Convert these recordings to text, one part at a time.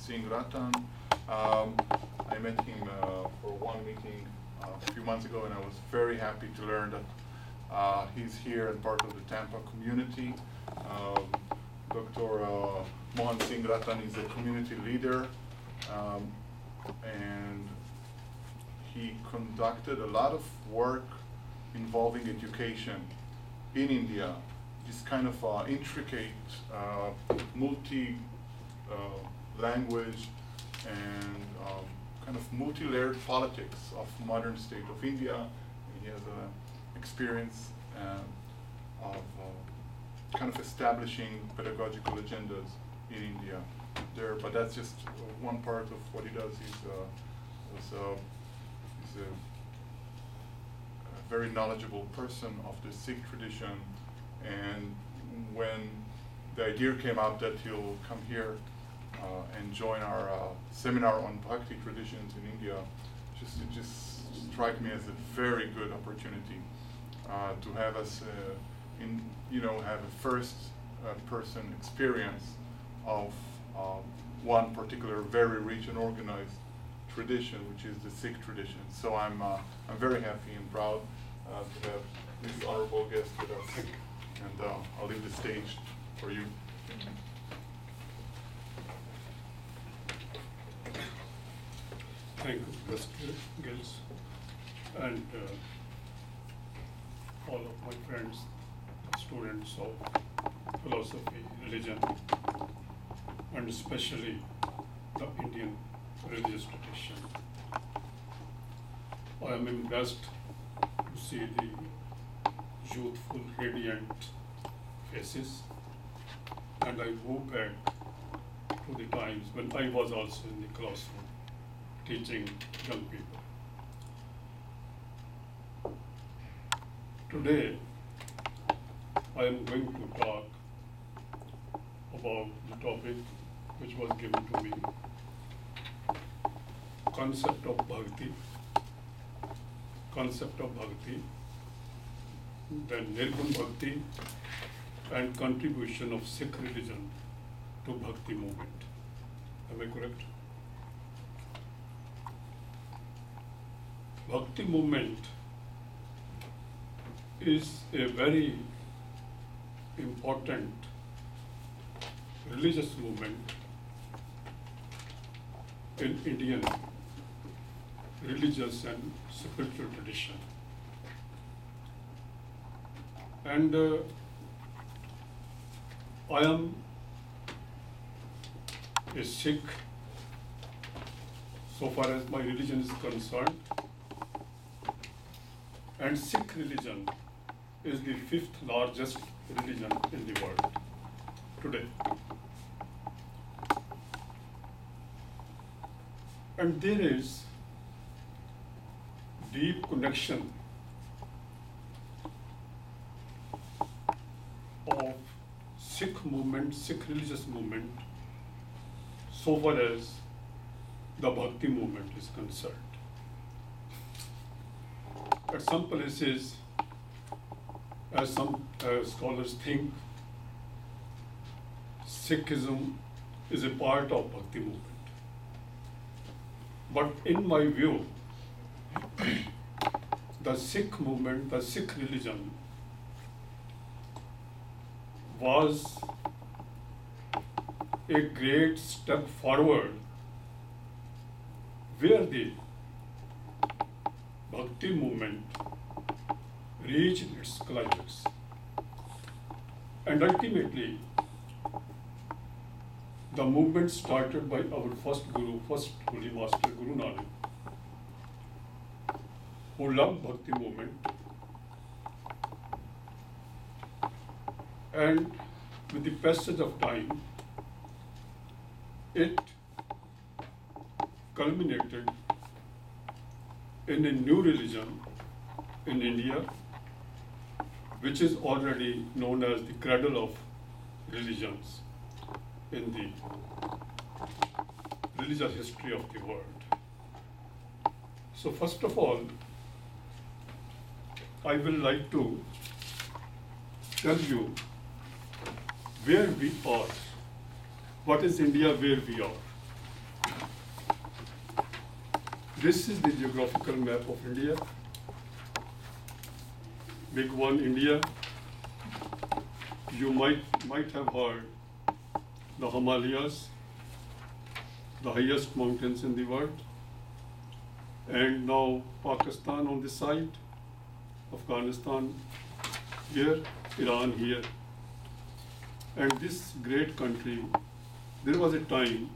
Singh Rattan. I met him for one meeting a few months ago, and I was very happy to learn that he's here and part of the Tampa community. Dr.Mohan Singh Rattan is a community leader, and he conducted a lot of work involving education in India, this kind of intricate, multi-language and kind of multi-layered politics of modern state of India. And he has experience of kind of establishing pedagogical agendas in India there, but that's just one part of what he does. He's a very knowledgeable person of the Sikh tradition, and when the idea came out that he'll come here and join our seminar on Bhakti traditions in India, it just struck me as a very good opportunity to have us have a first person experience of one particular very rich and organized tradition, which is the Sikh tradition. So I'm very happy and proud to have this honorable guest with us, and I'll leave the stage for you. Thank you, Mr. Gills, and all of my friends, students of philosophy, religion, and especially the Indian religious tradition. I am impressed to see the youthful, radiant faces, and I go back to the times when I was also in the classroom teaching young people. Today, I am going to talk about the topic which was given to me, concept of bhakti, then Nirgun Bhakti, and contribution of Sikh religion to Bhakti movement. Am I correct? Bhakti movement is a very important religious movement in Indian religious and spiritual tradition. And I am a Sikh so far as my religion is concerned, and Sikh religion is the 5th largest religion in the world today. And there is deep connection of Sikh movement, Sikh religious movement, so far as the Bhakti movement is concerned. At some places, as some scholars think, Sikhism is a part of Bhakti movement. But in my view, the Sikh movement, the Sikh religion was a great step forward where the Bhakti movement reached its climax. And ultimately, the movement started by our first Guru, first Holy Master Guru Nanak, who loved Bhakti movement, and with the passage of time, it culminated in a new religion in India, which is already known as the cradle of religions in the religious history of the world. So first of all, I will like to tell you where we are. What is India where we are? This is the geographical map of India. Big one, India. You might have heard the Himalayas, the highest mountains in the world. And now Pakistan on this side, Afghanistan here, Iran here. And this great country, there was a time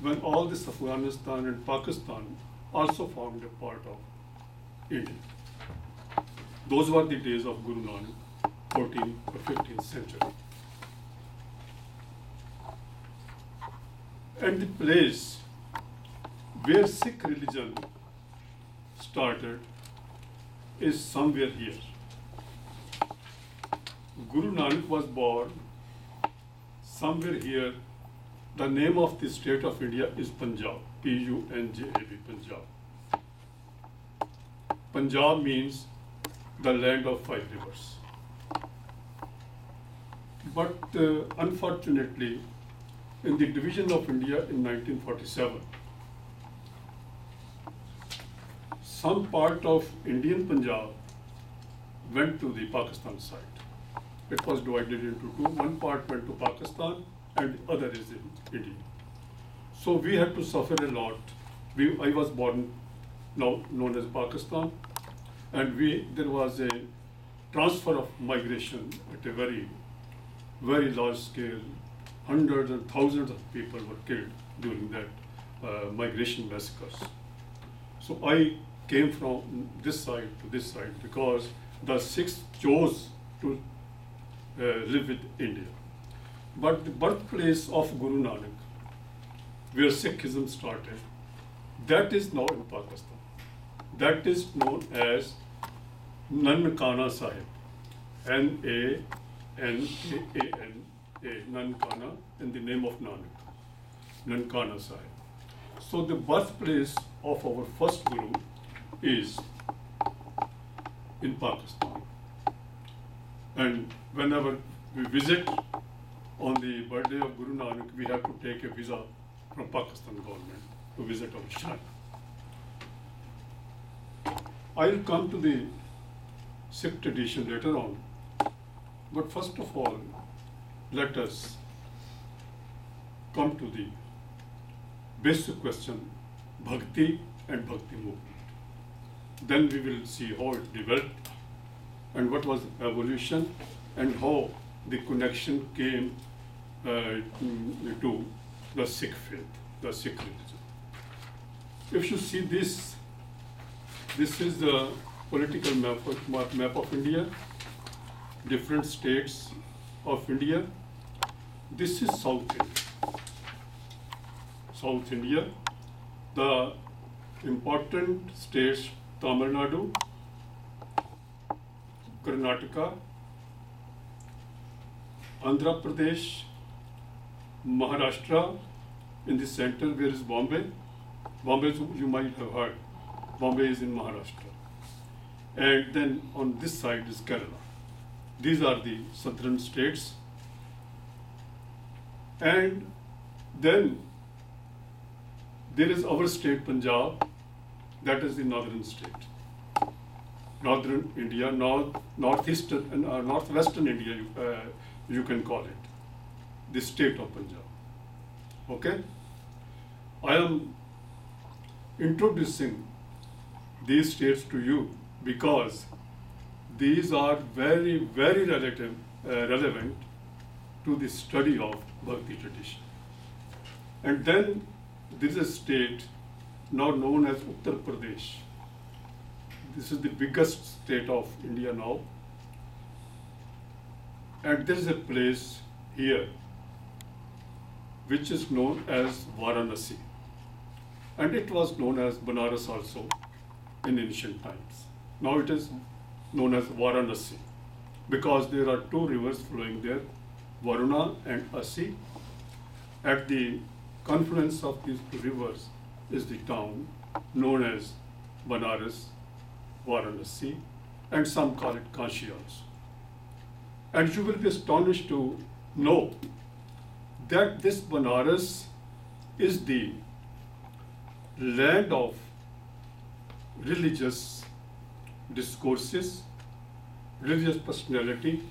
when all this Afghanistan and Pakistan also formed a part of India. Those were the days of Guru Nanak, 14th or 15th century. And the place where Sikh religion started is somewhere here. Guru Nanak was born somewhere here. The name of the state of India is Punjab, Punjab, Punjab. Punjab means the land of 5 rivers. But unfortunately, in the division of India in 1947, some part of Indian Punjab went to the Pakistan side. It was divided into two. One part went to Pakistan and the other is in India. So we had to suffer a lot. I was born now known as Pakistan, and there was a transfer of migration at a very, very large scale. Hundreds and thousands of people were killed during that migration massacres. So I came from this side to this side because the Sikhs chose to live with India. But the birthplace of Guru Nanak, where Sikhism started, that is now in Pakistan. That is known as Nankana Sahib, N-A-N-K-A-N-A, Nankana, in the name of Nanak, Nankana Sahib. So the birthplace of our first Guru is in Pakistan. And whenever we visit on the birthday of Guru Nanak, we have to take a visa from Pakistan government to visit our shrine. I'll come to the Sikh tradition later on. But first of all, let us come to the basic question, Bhakti and Bhakti movement. Then we will see how it developed and what was evolution and how the connection came to the Sikh faith, the Sikh religion. If you see this is the political map of India, different states of India. This is South India. South India, the important states, Tamil Nadu, Karnataka, Andhra Pradesh, Maharashtra. In the center, where is Bombay? Bombay, you might have heard. Bombay is in Maharashtra. And then on this side is Kerala. These are the southern states. And then there is our state, Punjab. That is the northern state. Northern India, northeastern and northwestern India, you can call it. The state of Punjab. Okay? I am introducing these states to you because these are very, very relevant to the study of Bhakti tradition. And then there is a state now known as Uttar Pradesh. This is the biggest state of India now. And there is a place here which is known as Varanasi. And it was known as Banaras also in ancient times. Now it is known as Varanasi because there are two rivers flowing there, Varuna and Asi. At the confluence of these two rivers is the town known as Banaras, Varanasi, and some call it Kashi also. And you will be astonished to know that this Banaras is the land of religious discourses, religious personality,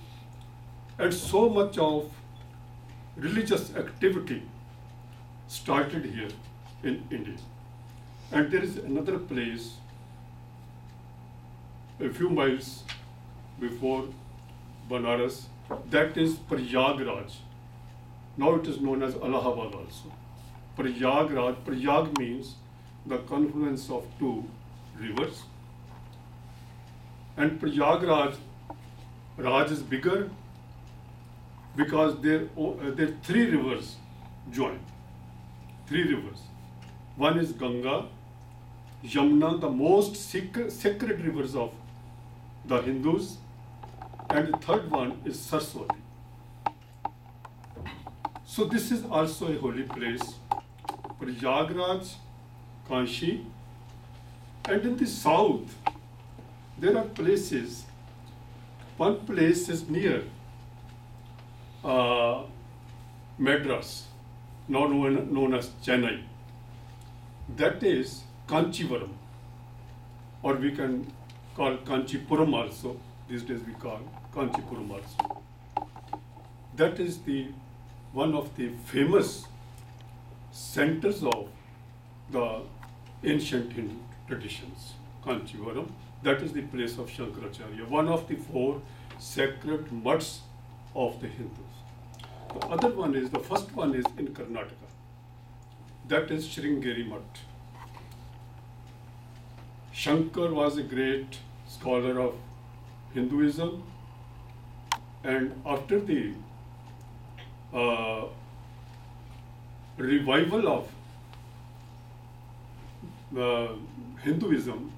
and so much of religious activity started here in India. And there is another place a few miles before Banaras, that is Prayagraj. Now it is known as Allahabad also. Prayagraj, Prayag means the confluence of two rivers. And Prayagraj, Raj is bigger because there are three rivers join. Three rivers. One is Ganga, Yamuna, the most sacred rivers of the Hindus, and the third one is Saraswati. So this is also a holy place, Prayagraj, Kanshi, and in the south there are places. One place is near Madras, now known as Chennai. That is Kanchivaram, or we can call Kanchipuram also. These days we call Kanchipuram also. That is one of the famous centers of the ancient Hindu traditions, Kanchivaram. That is the place of Shankaracharya, one of the four sacred mutts of the Hindus. The first one is in Karnataka. That is Sringeri Mutt. Shankar was a great scholar of Hinduism, and after the revival of Hinduism,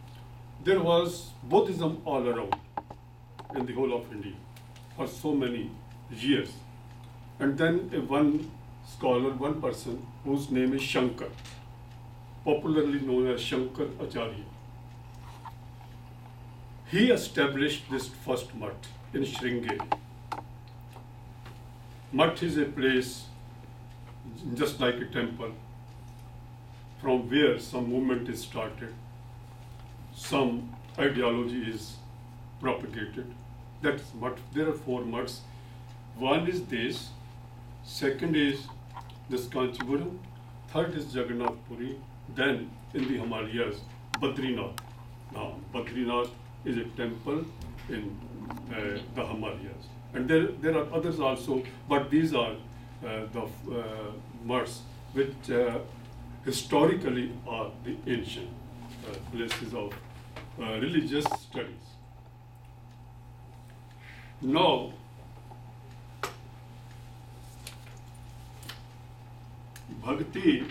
there was Buddhism all around in the whole of India for so many years. And then one scholar, one person whose name is Shankar, popularly known as Shankar Acharya, he established this first mutt in Sringeri. Mutt is a place just like a temple from where some movement is started, some ideology is propagated. That's mutt. There are four mutts. One is this, second is this Kanchipuram, third is Jagannath Puri, then in the Himalayas, Badrinath. Now, Badrinath is a temple in the Himalayas. And there are others also, but these are the mutts which historically are the ancient places of religious studies. Now, Bhakti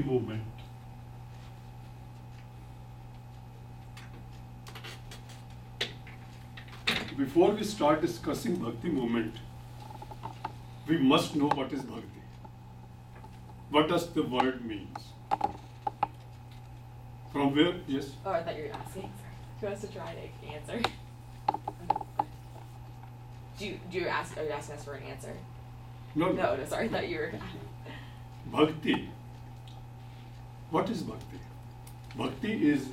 movement. Before we start discussing Bhakti movement, we must know what is Bhakti. What does the word means? From where? Yes? Oh, I thought you were asking. Sorry. Who has to try to answer? Are you asking us for an answer? No, Sorry, I thought you were. Bhakti. What is Bhakti? Bhakti is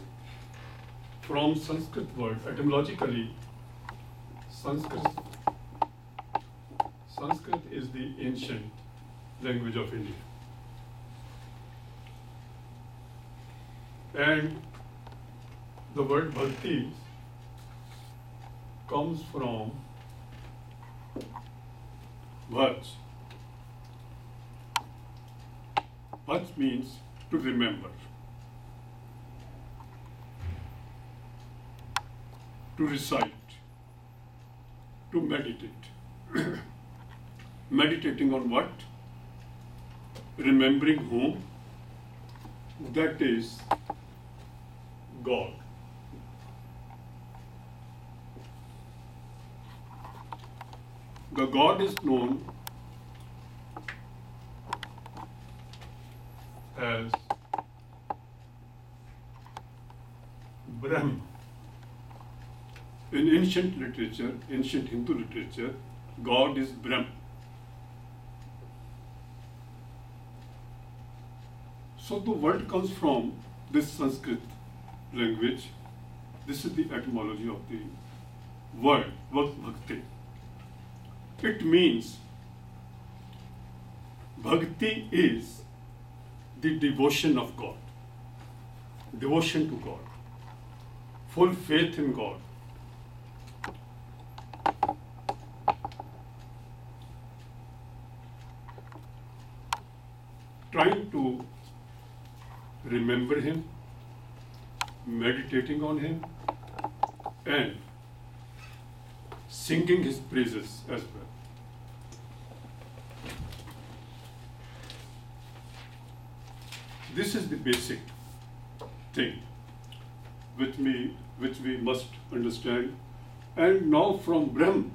from Sanskrit word, etymologically, Sanskrit is the ancient language of India. And the word Bhakti comes from Bhaj. Bhaj means to remember, to recite, to meditate. Meditating on what? Remembering whom? That is God. The God is known as ancient literature, ancient Hindu literature, God is Brahm. So the word comes from this Sanskrit language. This is the etymology of the word, bhakti. It means bhakti is the devotion of God, devotion to God, full faith in God. Trying to remember Him, meditating on Him, and singing His praises as well. This is the basic thing which we must understand. And now from Brahm,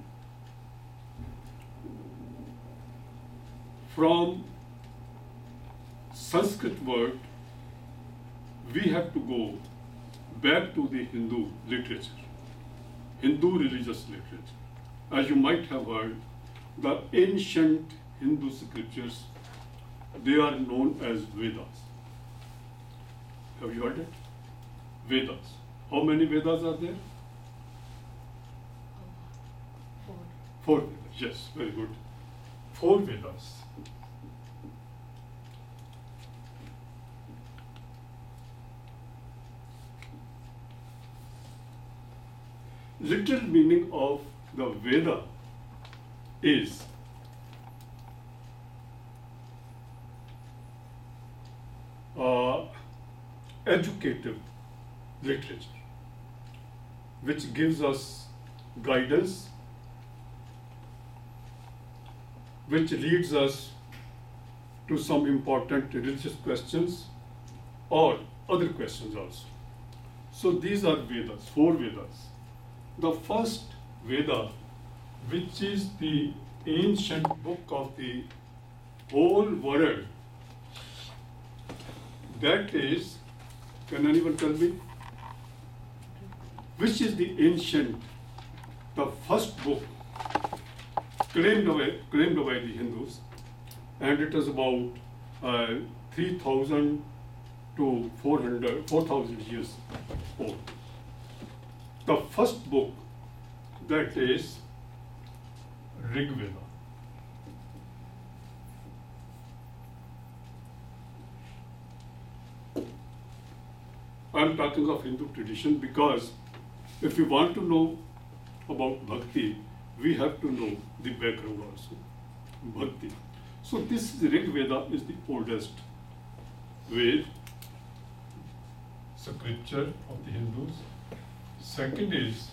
from Sanskrit word, we have to go back to the Hindu literature, Hindu religious literature. As you might have heard, the ancient Hindu scriptures, they are known as Vedas. Have you heard it? Vedas. How many Vedas are there? Four Vedas. Yes, very good. 4 Vedas. Literal meaning of the Veda is educative literature, which gives us guidance, which leads us to some important religious questions or other questions also. So these are Vedas, 4 Vedas. The first Veda, which is the ancient book of the whole world, that is, can anyone tell me? Which is the ancient, the first book claimed by the Hindus, and it is about 3,000 to 4,000 years old. The first book, that is Rig Veda. I am talking of Hindu tradition because if we want to know about bhakti, we have to know the background also. Bhakti. So this Rig Veda is the oldest Ved, scripture of the Hindus. Second is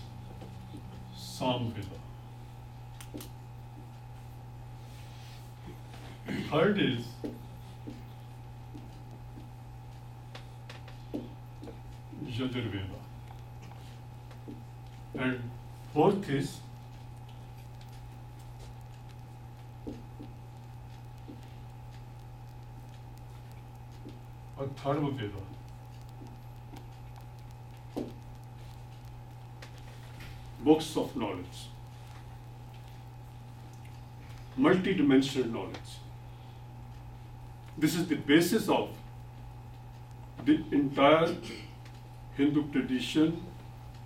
Sam Veda. Third is Yajurveda. And fourth is Atharva Veda. Books of knowledge, multi-dimensional knowledge. This is the basis of the entire Hindu tradition,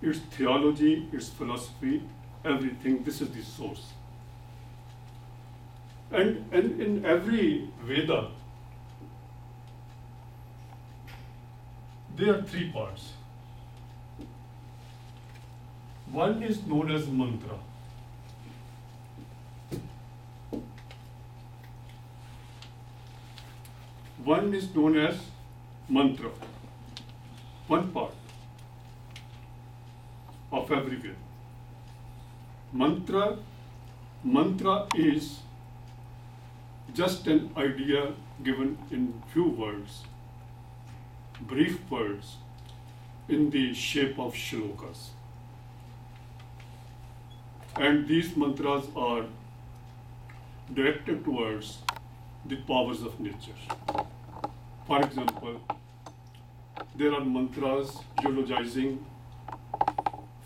its theology, its philosophy, everything. This is the source. And in every Veda, there are 3 parts. One is known as mantra. One is known as mantra. One part of every Veda. Mantra is just an idea given in few words, brief words, in the shape of shlokas. And these mantras are directed towards the powers of nature. For example, there are mantras eulogizing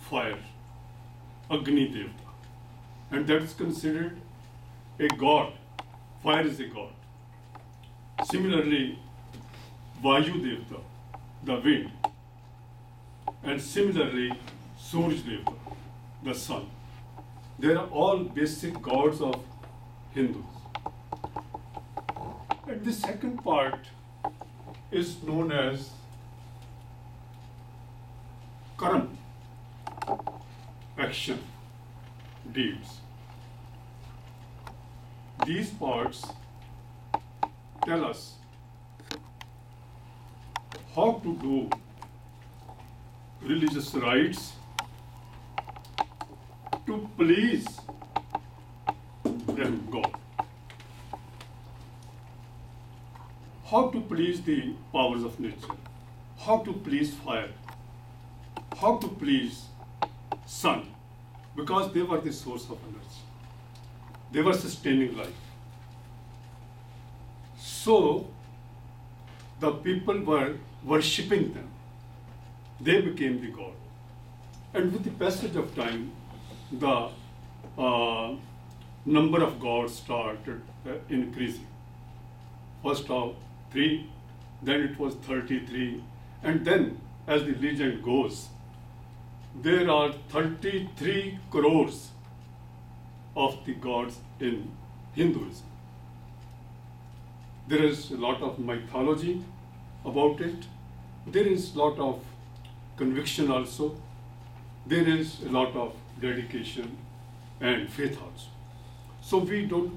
fire, Agni Devta, and that is considered a god. Fire is a god. Similarly, Vayu Devta, the wind, and similarly, Suraj Devta, the sun. They are all basic gods of Hindus. And the second part is known as Karam, action, deeds. These parts tell us how to do religious rites to please them, God. How to please the powers of nature, how to please fire, how to please sun, because they were the source of energy. They were sustaining life. So the people were worshipping them. They became the god. And with the passage of time, the number of gods started increasing. First of 3, then it was 33, and then as the legend goes, there are 33 crores of the gods in Hinduism. There is a lot of mythology about it. There is a lot of conviction also. There is a lot of dedication and faith also. So we don't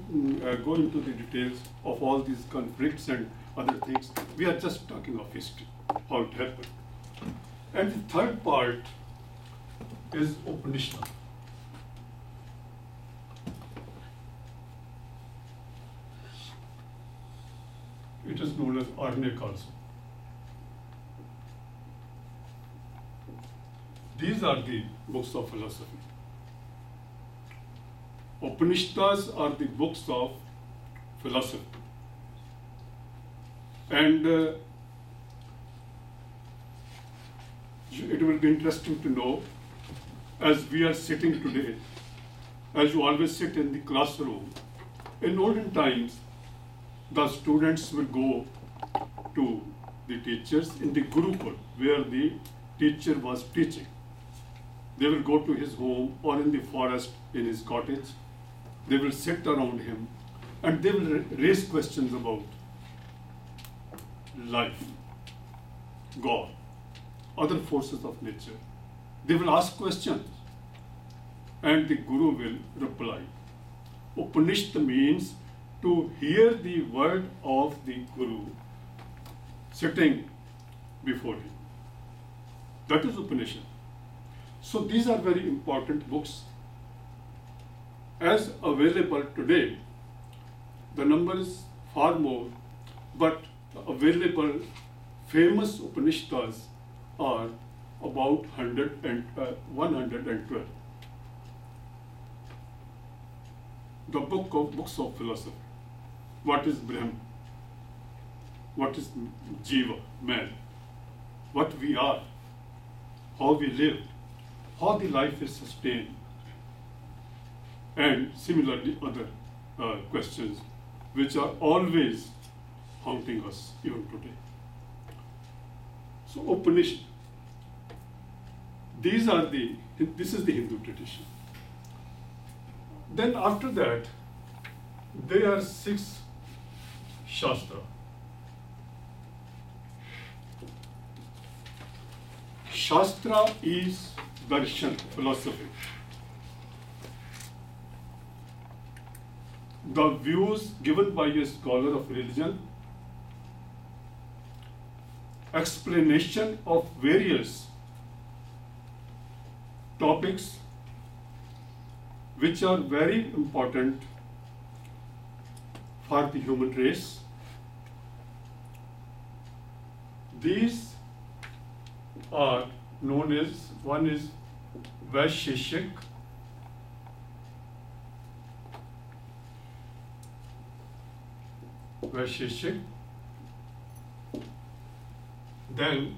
go into the details of all these conflicts and other things. We are just talking of history, how it happened. And the third part is Upanishad. It is known as Arnik also. These are the books of philosophy. Upanishads are the books of philosophy. And it will be interesting to know, as we are sitting today, as you always sit in the classroom, in olden times, the students will go to the teachers in the Gurukul, where the teacher was teaching. They will go to his home or in the forest in his cottage. They will sit around him and they will raise questions about life, God, other forces of nature. They will ask questions and the Guru will reply. Upanishad means to hear the word of the Guru sitting before him. That is Upanishad. So these are very important books. As available today, the number is far more, but the available famous Upanishads are about 112. The books of philosophy. What is Brahma? What is Jiva, man? What we are? How we live? How the life is sustained? And similarly other questions which are always haunting us even today. So Upanishad. This is the Hindu tradition. Then after that, there are 6 Shastra. Shastra is darshan, philosophy. The views given by a scholar of religion, explanation of various topics which are very important for the human race. These are known as, one is Vaisheshik, then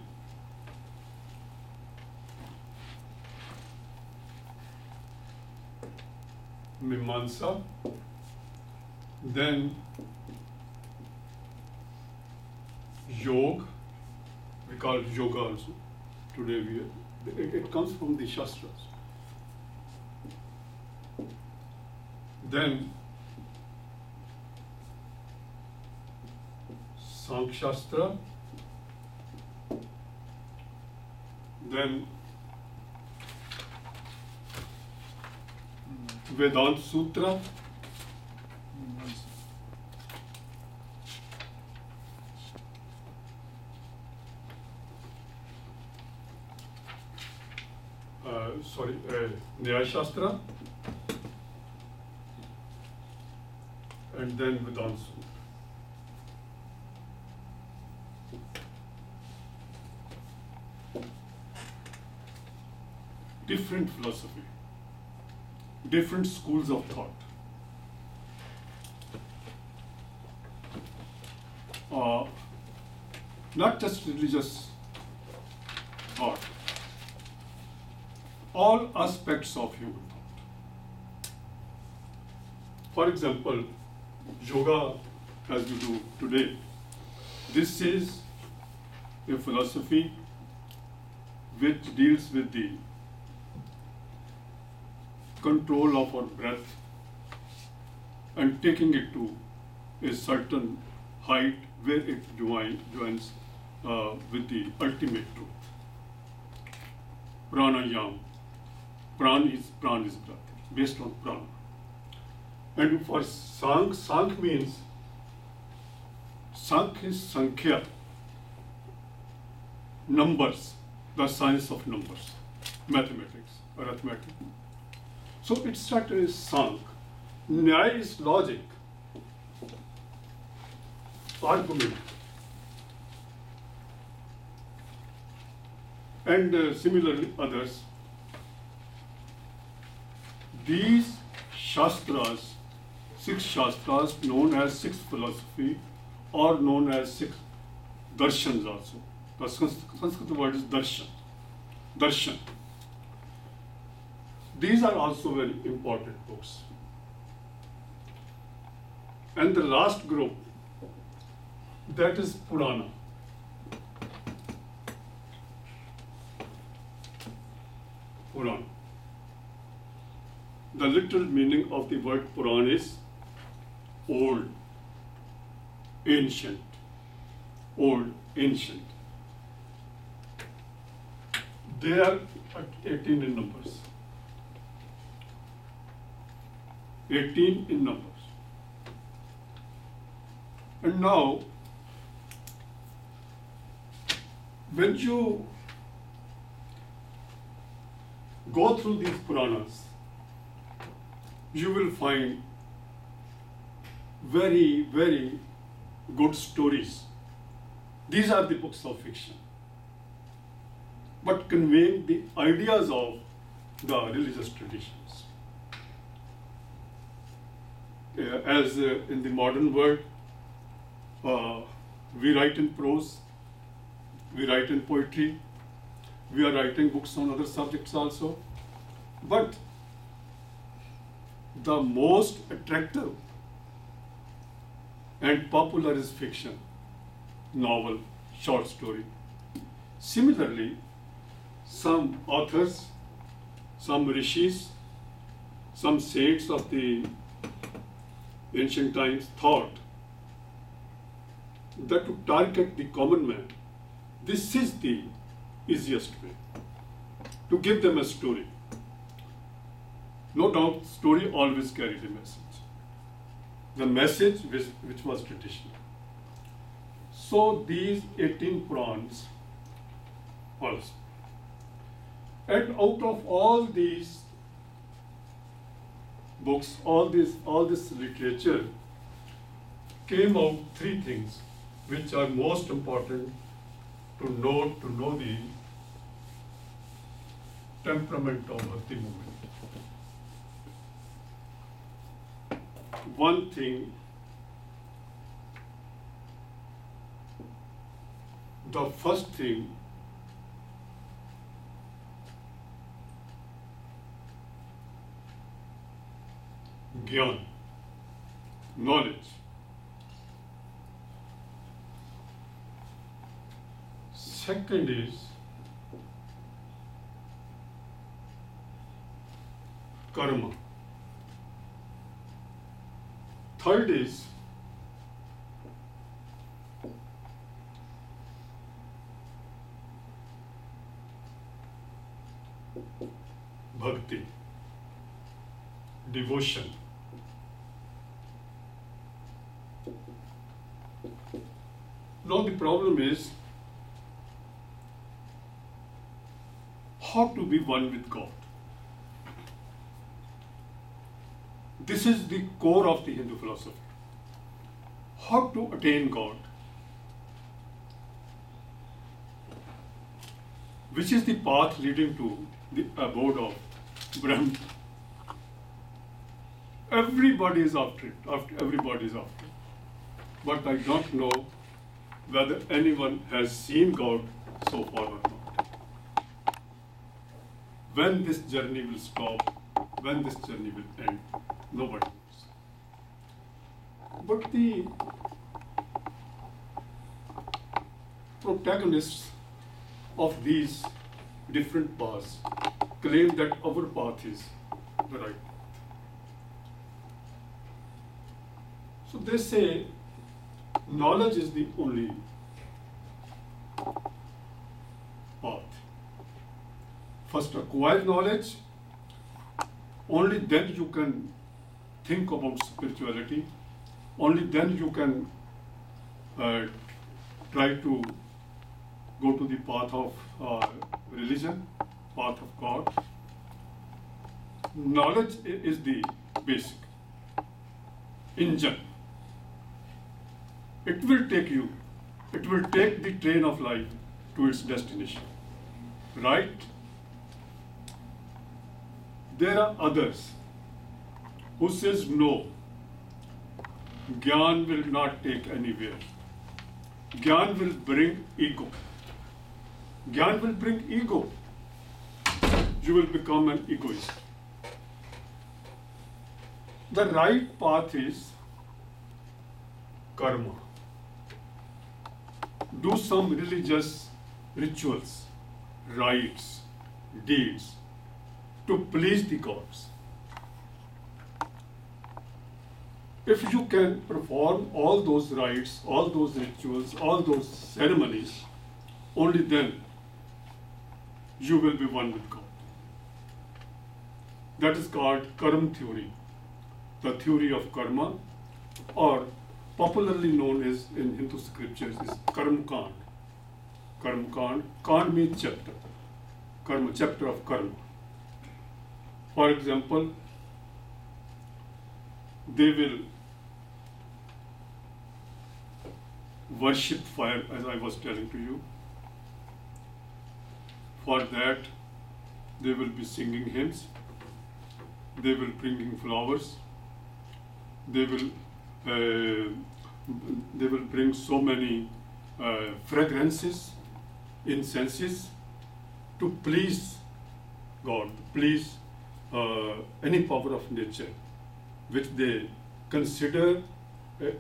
Mimamsa, then Yoga, we call it yoga also. Today it comes from the Shastras. Then Sankhya Shastra, then Vedanta Sutra, Nyaya Shastra, and then Vedanta Sutra. Different philosophy, different schools of thought. Not just religious thought, all aspects of human thought. For example, yoga, as we do today, this is a philosophy which deals with the control of our breath and taking it to a certain height where it joins with the ultimate truth. Pranayam. Pran is breath, based on prana. And for Sankhya means, Sankhya is Sankhya, numbers, the science of numbers, mathematics, arithmetic. So it started as Sankhya. Nyaya is logic, argument. And similarly others. These Shastras, 6 Shastras known as 6 philosophy or known as 6 darshans also. The Sanskrit word is darshan. Darshan. These are also very important books. And the last group, that is Purana. Purana. The literal meaning of the word Puran is old, ancient, old, ancient. They are 18 in numbers. 18 in numbers. And now, when you go through these Puranas, you will find very, very good stories. These are the books of fiction, but conveying the ideas of the religious traditions. As in the modern world, we write in prose, we write in poetry, we are writing books on other subjects also, but the most attractive and popular is fiction, novel, short story. Similarly, some authors, some rishis, some saints of the ancient times thought that to target the common man, this is the easiest way, to give them a story. No doubt, story always carried a message. The message which was traditional. So these 18 Purans also. And out of all these books, all this literature, came out 3 things which are most important to know the temperament of Bhakti movement. One thing, the first thing, Gyan, knowledge. Second is karma. Third is bhakti, devotion. Now the problem is how to be one with God. This is the core of the Hindu philosophy. How to attain God, which is the path leading to the abode of Brahman. Everybody is after it, everybody is after it. But I don't know whether anyone has seen God so far or not. When this journey will stop, when this journey will end, nobody knows. But the protagonists of these different paths claim that our path is the right path. So they say knowledge is the only path. First acquire knowledge, only then you can think about spirituality, only then you can try to go to the path of religion, path of God. Knowledge is the basic engine. It will take the train of life to its destination, right? There are others who says no, Gyan will not take anywhere. Gyan will bring ego. Gyan will bring ego. You will become an egoist. The right path is karma. Do some religious rituals, rites, deeds to please the gods. If you can perform all those rites, all those rituals, all those ceremonies, only then you will be one with God. That is called karma theory, the theory of karma, or popularly known as in Hindu scriptures is karma kand. Karma kand, kand means chapter, karma, chapter of karma. For example, they will worship fire, as I was telling to you. For that, they will be singing hymns, they will bringing flowers, they will bring so many fragrances, incenses to please God, please any power of nature which they consider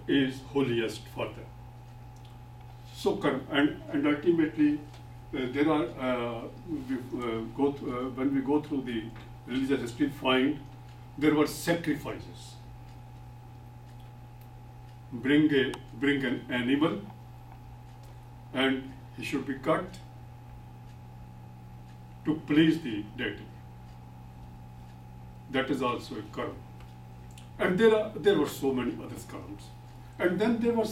is holiest for them. So, and ultimately, there are when we go through the religious history, find there were sacrifices. Bring an animal, and he should be cut to please the deity. That is also a karma. And there were so many other karmas. And then there were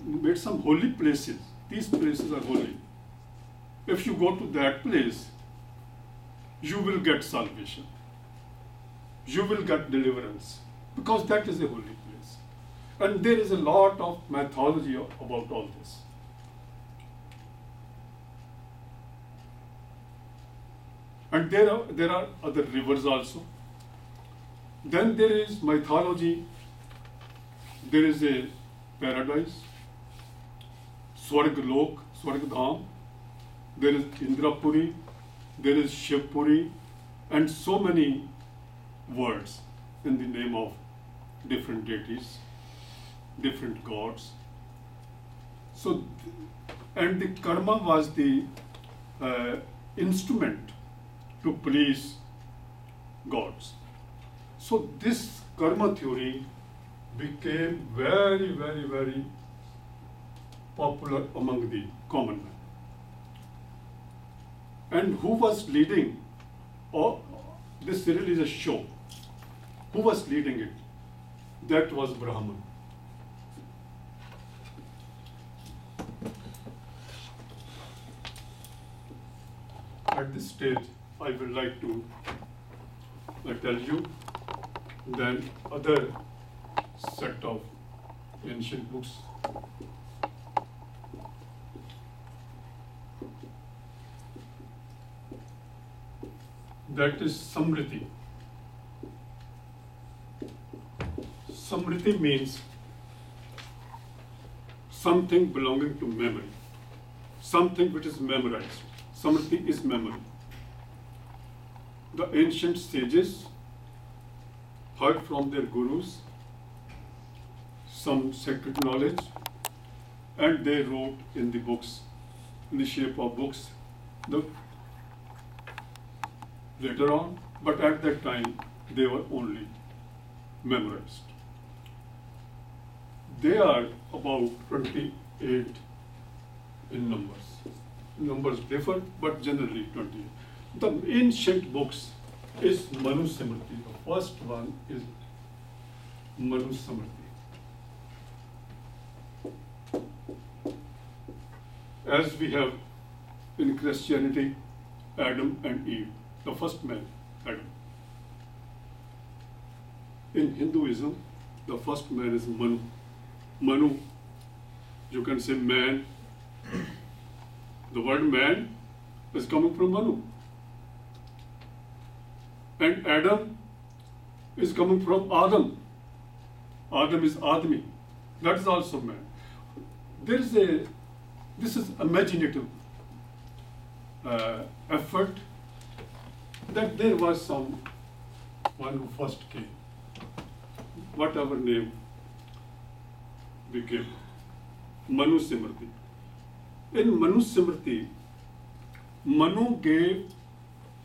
made some holy places. These places are holy. If you go to that place, you will get salvation. You will get deliverance, because that is a holy place. And there is a lot of mythology about all this. And there are other rivers also. Then there is mythology. There is a paradise, Swargalok, Swargadham. There is Indrapuri, there is Shivpuri, and so many words in the name of different deities, different gods. So, and the karma was the instrument to please gods. So this karma theory became very, very, very popular among the common man. And who was leading this religious show? Who was leading it? That was Brahman. At this stage, I would like to tell you then other set of ancient books. That is Samriti. Samriti means something belonging to memory, something which is memorized. Samriti is memory. The ancient sages heard from their gurus some sacred knowledge, and they wrote in the books, in the shape of books, later on, but at that time they were only memorized. They are about 28 in numbers. Numbers differ, but generally 28. The ancient books is Manu Smriti. The first one is Manu Smriti. As we have in Christianity, Adam and Eve, the first man, Adam. In Hinduism, the first man is Manu. Manu, you can say man. The word man is coming from Manu. And Adam is coming from Adam. Adam is Admi. That is also man. This is imaginative effort that there was some one who first came, whatever name we give, Manu Smriti. In Manu Smriti, Manu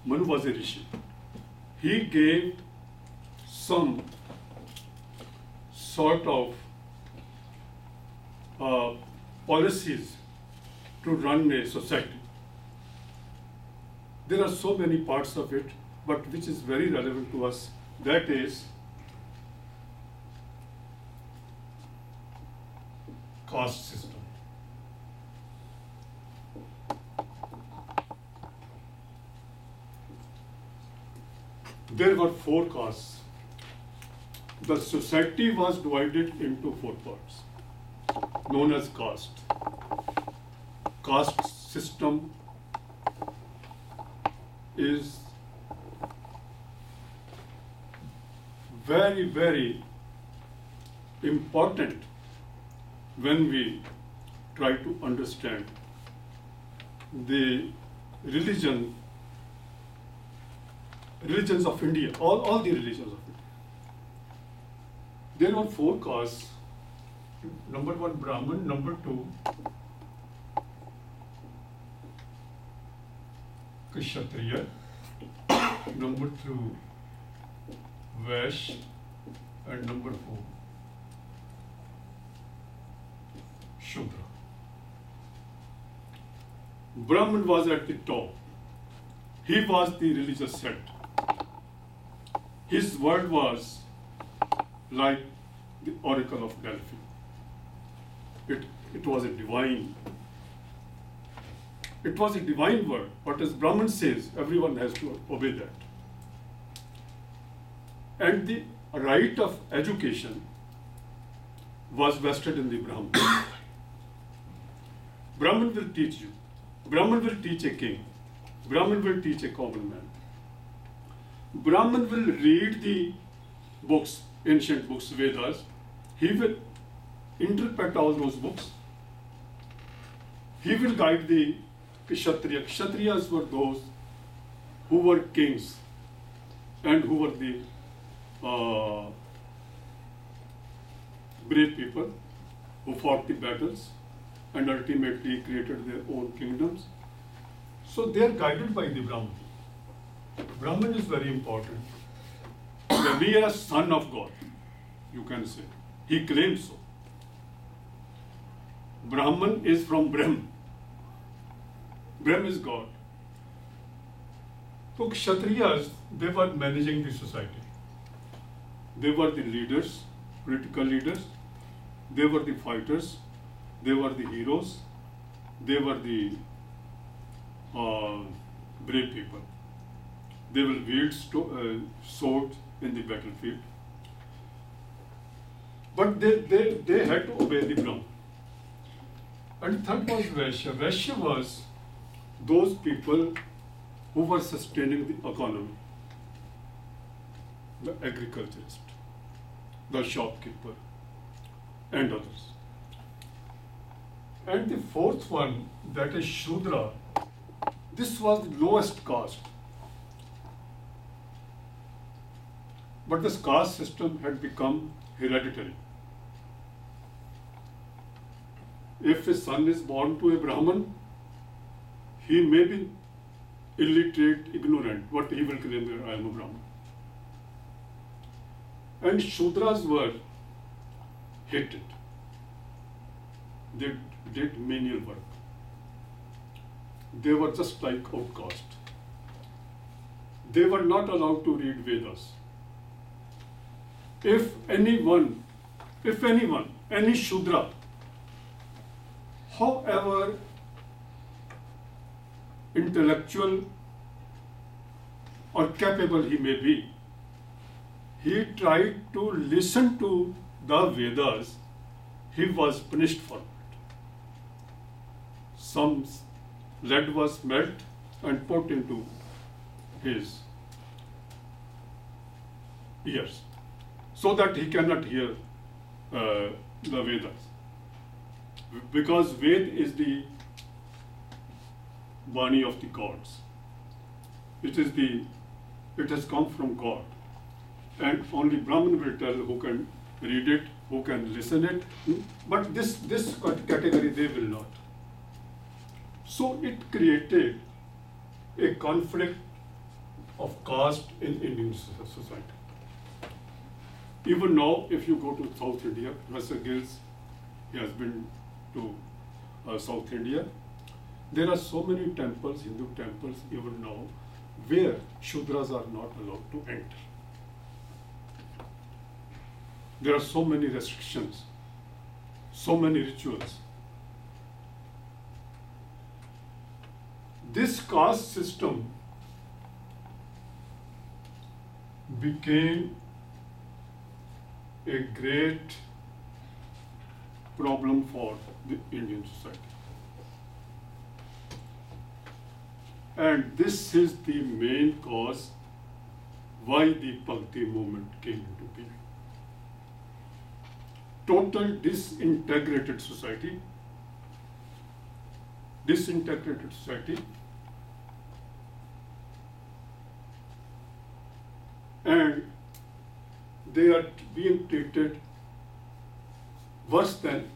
was a rishi. He gave some sort of policies to run a society. There are so many parts of it, but which is very relevant to us, that is caste system. There were 4 castes. The society was divided into 4 parts, known as caste. Caste system is very, very important when we try to understand the religions of India, all the religions of India. There were 4 castes. Number 1, Brahman. Number 2, Kshatriya. Number 2, Vaishya. And number 4, Shudra. Brahman was at the top. He was the religious head. His word was like the oracle of Delphi. It was a divine. It was a divine word. But as Brahman says, everyone has to obey that. And the right of education was vested in the Brahman. Brahman will teach you. Brahman will teach a king. Brahman will teach a common man. Brahman will read the books, ancient books, Vedas. He will interpret all those books. He will guide the Kshatriya. Kshatriyas were those who were kings and who were the brave people who fought the battles and ultimately created their own kingdoms. So they are guided by the Brahman. Brahman is very important. The nearest son of God, you can say. He claims so. Brahman is from Brahm. Brahm is God. So Kshatriyas, they were managing the society. They were the leaders, political leaders. They were the fighters. They were the heroes. They were the brave people. They will wield swords in the battlefield. But they had to obey the Brahman. And third was Vaishya. Vaishya was those people who were sustaining the economy. The agriculturist, the shopkeeper, and others. And the fourth one, that is Shudra, this was the lowest caste. But this caste system had become hereditary. If a son is born to a Brahman, he may be illiterate, ignorant, but he will claim that I am a Brahman. And Shudras were hated. They did menial work. They were just like outcast. They were not allowed to read Vedas. If anyone, any Shudra, however intellectual or capable he may be, he tried to listen to the Vedas, he was punished for it. Some lead was melt and put into his ears so that he cannot hear the Vedas. Because Ved is the Vani of the gods. It has come from God. And only Brahman will tell who can read it, who can listen it. But this category they will not. So it created a conflict of caste in Indian society. Even now, if you go to South India, Professor Gills, he has been to South India. There are so many temples, Hindu temples, even now, where Shudras are not allowed to enter. There are so many restrictions, so many rituals. This caste system became a great problem for the Indian society. And this is the main cause why the Bhakti movement came into being. Total disintegrated society, and they are being treated worse than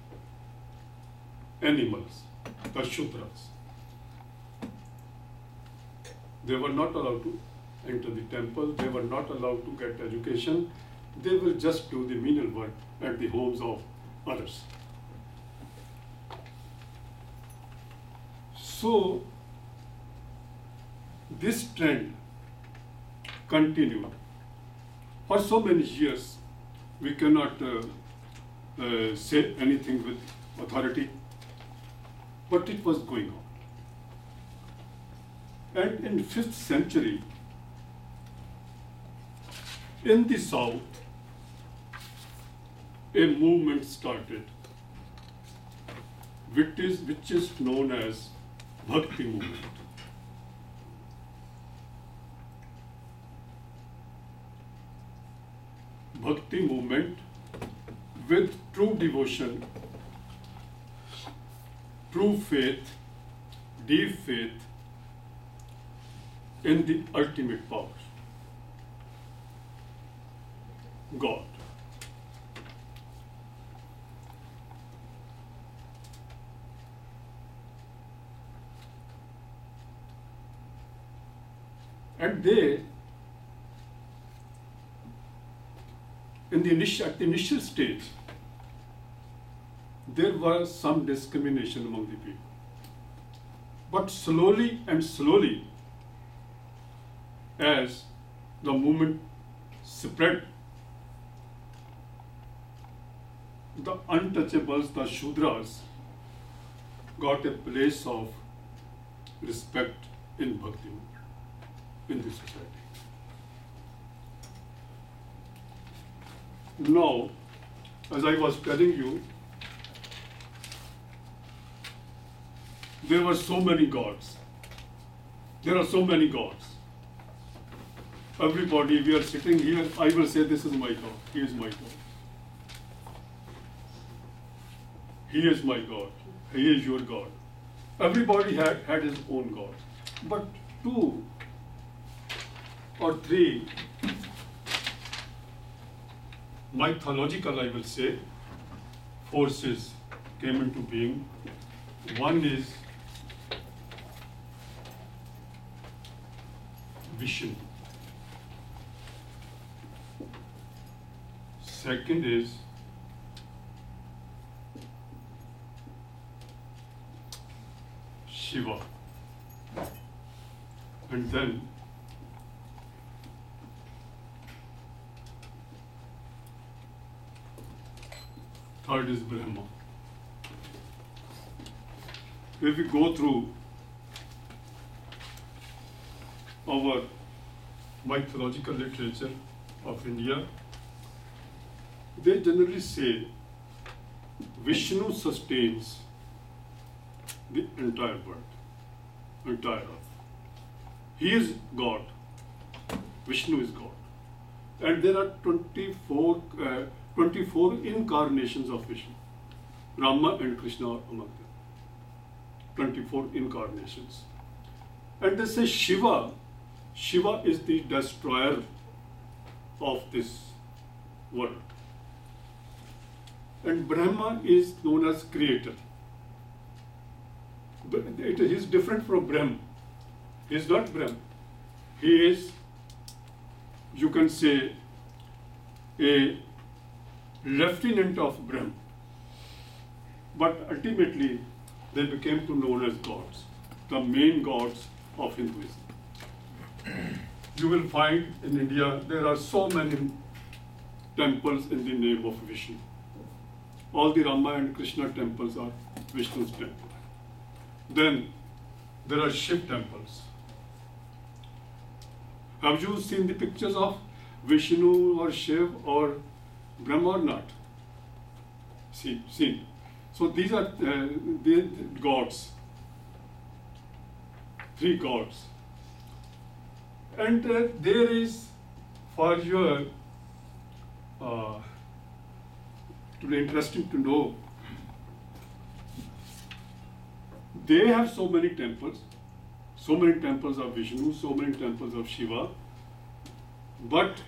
animals, the Shudras. They were not allowed to enter the temple, they were not allowed to get education, they will just do the menial work at the homes of others. So, this trend continued. For so many years, we cannot say anything with authority, but it was going on. And in 5th century, in the South, a movement started, which is known as Bhakti movement. Bhakti movement with true devotion, true faith, deep faith in the ultimate power, God. And they, at the initial stage, there was some discrimination among the people. But slowly and slowly, as the movement spread, the untouchables, the Shudras, got a place of respect in Bhakti movement, in the society. Now, as I was telling you, there were so many gods. There are so many gods. Everybody, we are sitting here, I will say, this is my God, he is my God. He is my God, he is your God. Everybody had his own God. But 2 or 3 mythological, I will say, forces came into being. One is Vishnu. Second is Shiva. And then third is Brahma. If we go through our mythological literature of India, they generally say Vishnu sustains the entire world, entire earth. He is God. Vishnu is God. And there are 24 incarnations of Vishnu. Rama and Krishna are among them. 24 incarnations. And they say Shiva is the destroyer of this world. And Brahma is known as creator. But he is different from Brahm. He is not Brahm. He is, you can say, a lieutenant of Brahm. But ultimately, they became to known as gods, the main gods of Hinduism. You will find in India, there are so many temples in the name of Vishnu. All the Rama and Krishna temples are Vishnu's temple. Then there are Shiv temples. Have you seen the pictures of Vishnu or Shiv or Brahma or not? Seen. So these are the gods, 3 gods. And there is, for your, today interesting to know, they have so many temples of Vishnu, so many temples of Shiva, but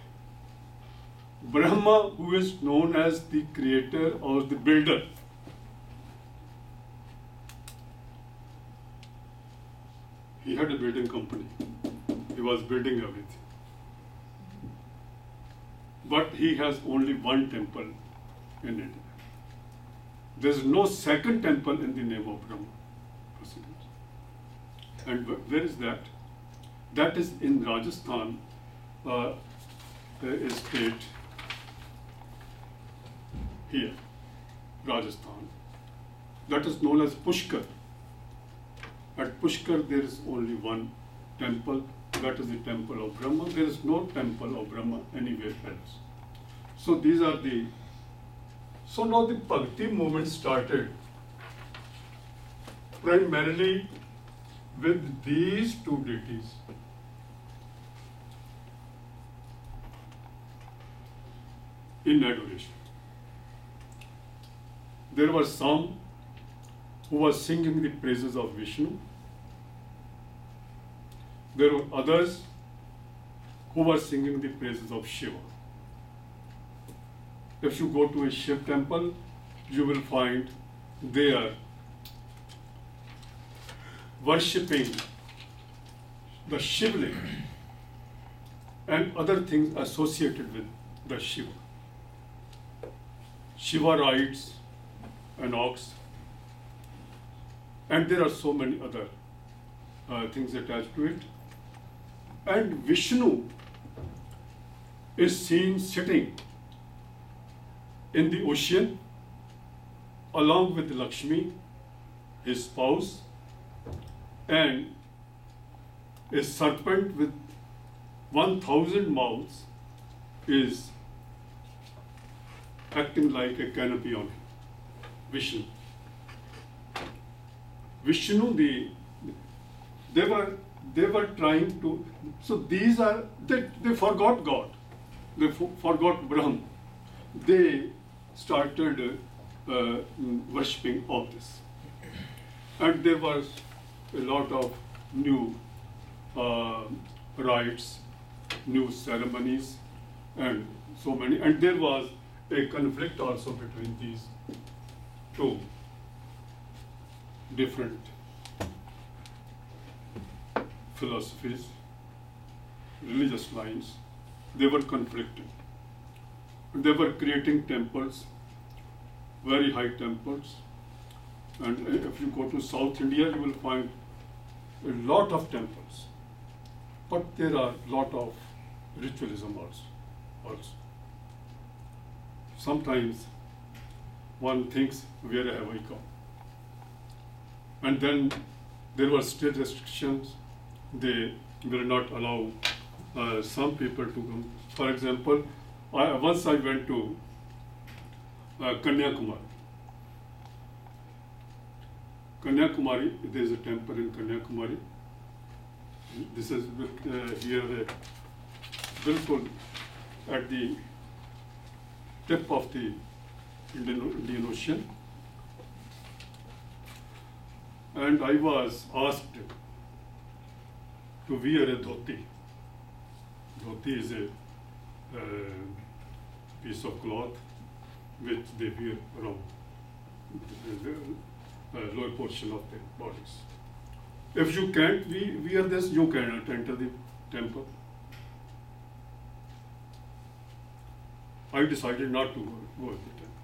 Brahma, who is known as the creator or the builder, he had a building company. He was building everything. But he has only one temple in India. There is no second temple in the name of Brahma. And where is that? That is in Rajasthan, a state here, Rajasthan. That is known as Pushkar. At Pushkar, there is only one temple. That is the temple of Brahma. There is no temple of Brahma anywhere else. So these are the. So now the Bhakti movement started primarily with these 2 deities. In adoration. There were some who were singing the praises of Vishnu. There were others who were singing the praises of Shiva. If you go to a Shiv temple, you will find they are worshipping the Shivling, and other things associated with the Shiva. Shiva rides an ox, and there are so many other things attached to it. And Vishnu is seen sitting in the ocean along with Lakshmi, his spouse, and a serpent with 1,000 mouths is acting like a canopy on him. Vishnu. Vishnu, they were trying to, so these are, they forgot God. They forgot Brahm. They started worshipping all this. And there was a lot of new rites, new ceremonies, and so many. And there was a conflict also between these two different philosophies, religious lines. They were conflicting. They were creating temples, very high temples. And if you go to South India, you will find a lot of temples. But there are a lot of ritualism also. Sometimes one thinks, where have I come? And then there were state restrictions. They will not allow some people to come. For example, once I went to Kanyakumari. Kanyakumari, there is a temple in Kanyakumari. This is here, bilkul at the tip of the Indian Ocean. And I was asked to wear a dhoti. Dhoti is a piece of cloth which they wear around the lower portion of their bodies. If you can't wear this, you cannot enter the temple. I decided not to go to the temple.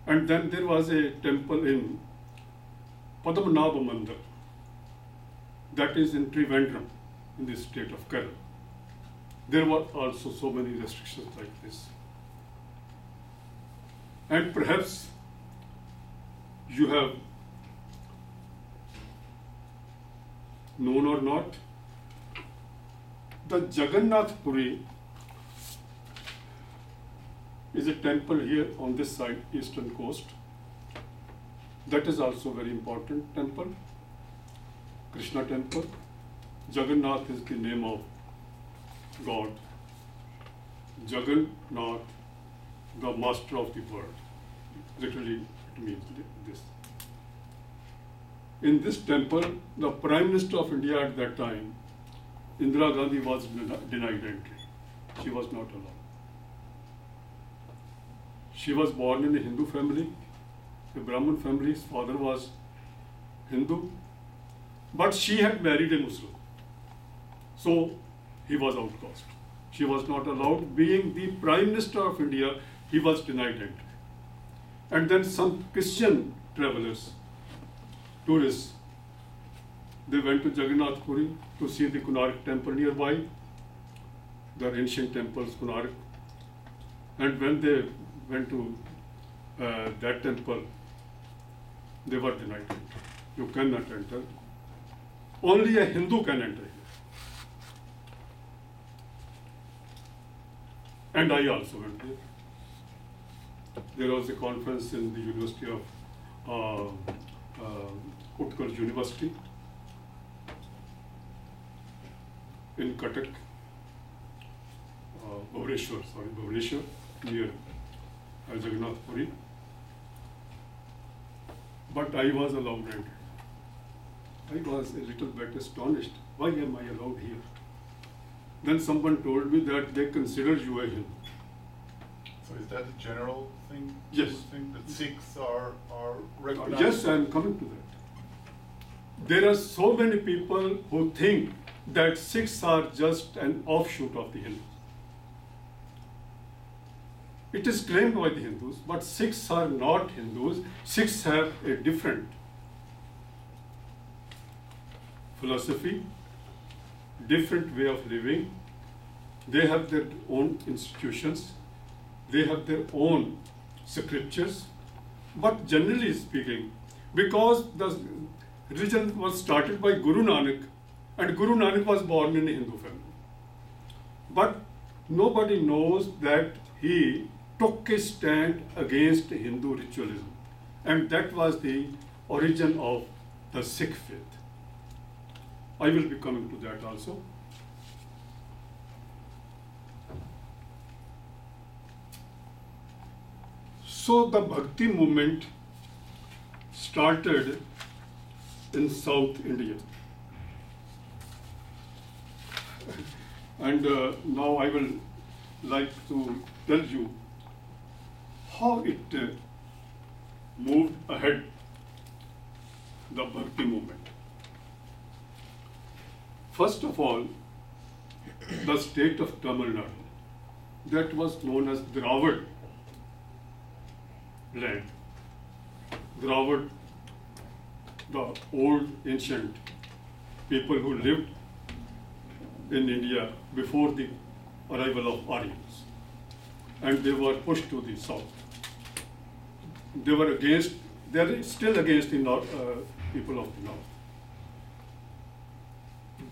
And then there was a temple in Padmanabha Mandir, that is in Trivandrum, in the state of Kerala. There were also so many restrictions like this. And perhaps you have known or not, the Jagannath Puri is a temple here on this side, eastern coast. That is also a very important temple, Krishna temple. Jagannath is the name of God. Jagannath, the master of the world. Literally, it means this. In this temple, the Prime Minister of India at that time, Indira Gandhi, was denied entry. She was not allowed. She was born in a Hindu family, a Brahmin family. His father was Hindu, but she had married a Muslim. So he was outcast. She was not allowed. Being the Prime Minister of India, he was denied entry. And then some Christian travelers, tourists, they went to Jagannath Puri to see the Konark temple nearby, the ancient temples Konark. And when they went to that temple, they were denied entry. You cannot enter. Only a Hindu can enter here. And I also went there. There was a conference in the University of Utkal University in Cuttack, Bhubaneswar, near Jagannath Puri. But I was allowed entry. I was a little bit astonished. Why am I allowed here? Then someone told me that they consider you a Hindu. So is that a general thing? Yes. You think that Sikhs are recognized? Yes, I am coming to that. There are so many people who think that Sikhs are just an offshoot of the Hindus. It is claimed by the Hindus, but Sikhs are not Hindus. Sikhs have a different philosophy, different way of living. They have their own institutions, they have their own scriptures. But generally speaking, because the religion was started by Guru Nanak, and Guru Nanak was born in a Hindu family, but nobody knows that he took a stand against Hindu ritualism, and that was the origin of the Sikh faith. I will be coming to that also. So the Bhakti movement started in South India. And now I will like to tell you how it moved ahead, the Bhakti movement. First of all, the state of Tamil Nadu, that was known as Dravid land. Dravid, the old ancient people who lived in India before the arrival of Aryans, and they were pushed to the south. They are still against the north, people of the north.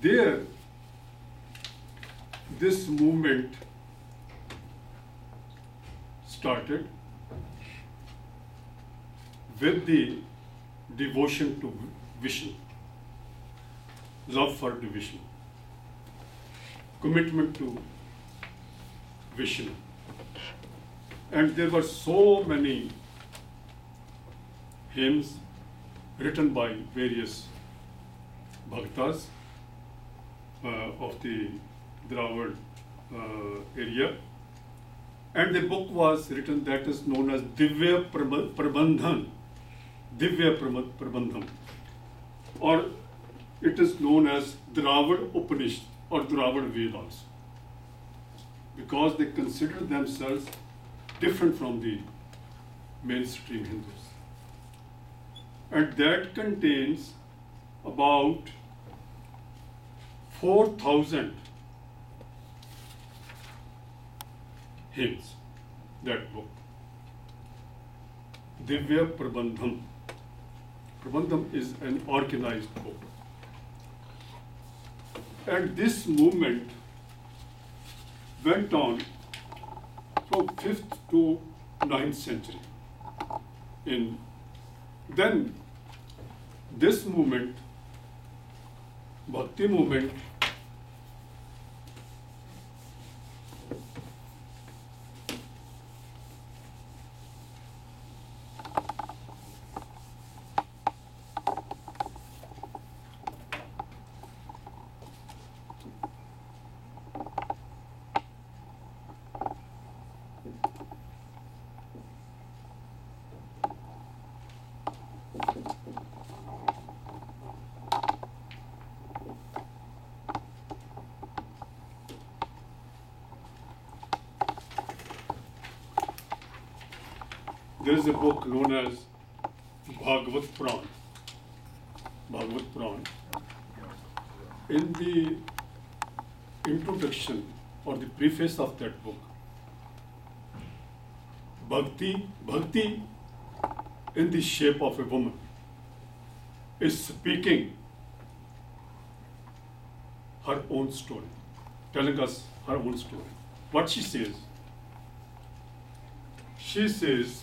There, this movement started with the devotion to Vishnu, love for the Vishnu, commitment to Vishnu. And there were so many hymns written by various bhaktas of the Dravid area. And the book was written that is known as Divya Prabandhan, or it is known as Dravid Upanishad or Dravid Ved also, because they consider themselves different from the mainstream Hindus. And that contains about 4,000 hymns, that book. Divya Prabandham. Prabandham is an organized book. And this movement went on from 5th to 9th century. Then this movement, Bhakti movement, there is a book known as Bhagavad Puran. Bhagavad Puran. In the introduction or the preface of that book, Bhakti in the shape of a woman is speaking her own story, telling us her own story. What she says? She says,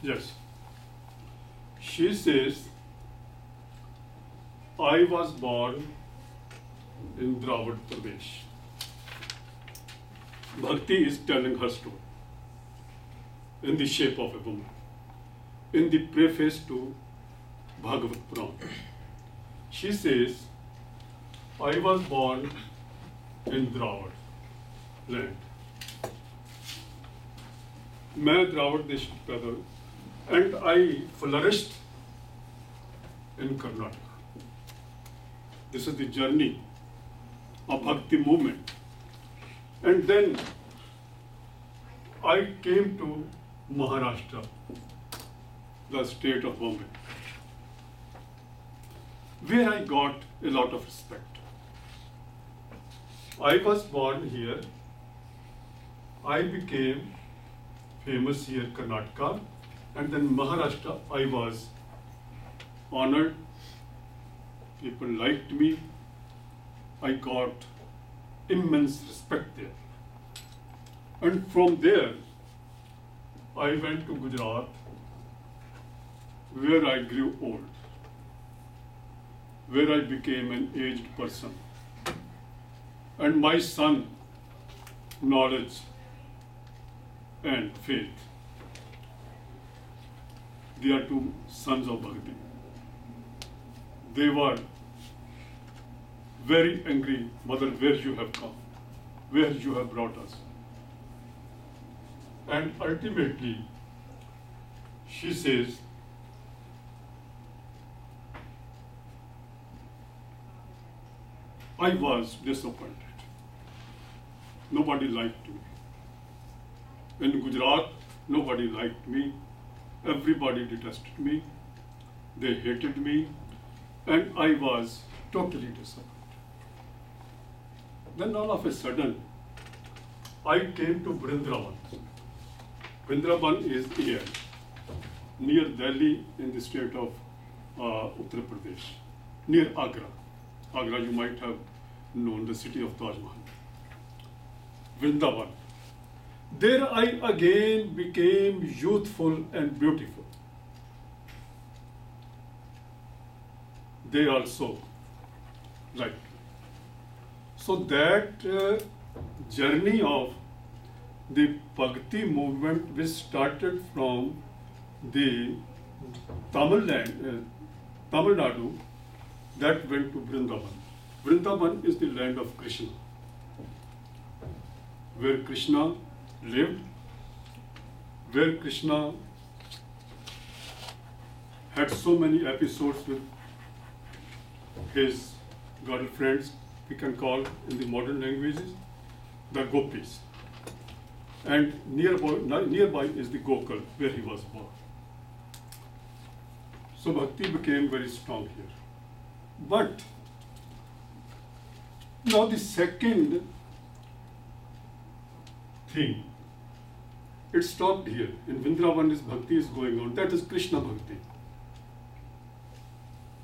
yes. She says, I was born in Dravid Pradesh. Bhakti is telling her story in the shape of a woman. In the preface to Bhagavad Puran, she says, I was born in Dravard land. मैं द्रावड़ देश में पैदा हुई, and I flourished in Karnataka. This is the journey of Bhakti movement. And then I came to Maharashtra, the state of Bombay, where I got a lot of respect. I was born here. I became famous here, Karnataka, and then Maharashtra, I was honored. People liked me. I got immense respect there. And from there, I went to Gujarat, where I grew old, where I became an aged person. And my son, knowledge and faith. They are two sons of Bhakti. They were very angry, Mother, where you have come, where you have brought us. And ultimately, she says, I was disappointed. Nobody liked me. In Gujarat, nobody liked me. Everybody detested me. They hated me. And I was totally disappointed. Then all of a sudden, I came to Vrindavan. Vrindavan is here, near Delhi in the state of Uttar Pradesh, near Agra. Agra, you might have known, the city of Taj Mahal. Vrindavan. There I again became youthful and beautiful. They also liked me. So that journey of the Bhakti movement, which started from the Tamil Nadu, that went to Vrindavan. Vrindavan is the land of Krishna, where Krishna lived, where Krishna had so many episodes with his girlfriends, we can call in the modern languages, the gopis. And nearby is the Gokul, where he was born. So Bhakti became very strong here. But now the second thing, it stopped here. In Vrindavan, this Bhakti is going on. That is Krishna Bhakti.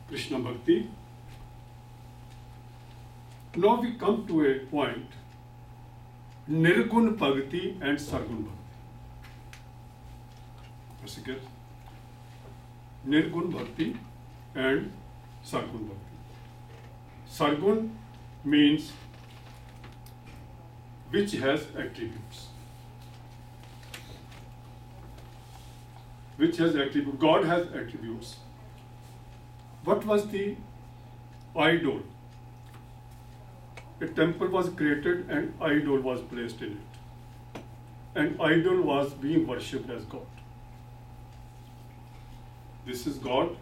Krishna Bhakti. Now we come to a point, Nirgun Bhakti and Sargun Bhakti. What's it get? Nirgun Bhakti and Sargun Bhakti. Sargun means which has attributes. Which has attributes. God has attributes. What was the idol? A temple was created and idol was placed in it. And idol was being worshipped as God. This is God.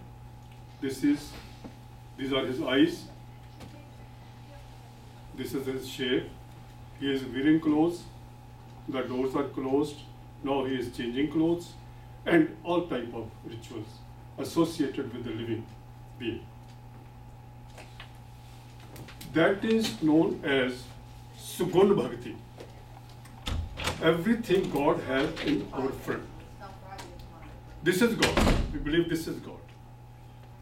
These are his eyes. This is his shape. He is wearing clothes. The doors are closed. Now he is changing clothes. And all type of rituals associated with the living being. That is known as Sugun Bhakti. Everything God has in our front. This is God. We believe this is God.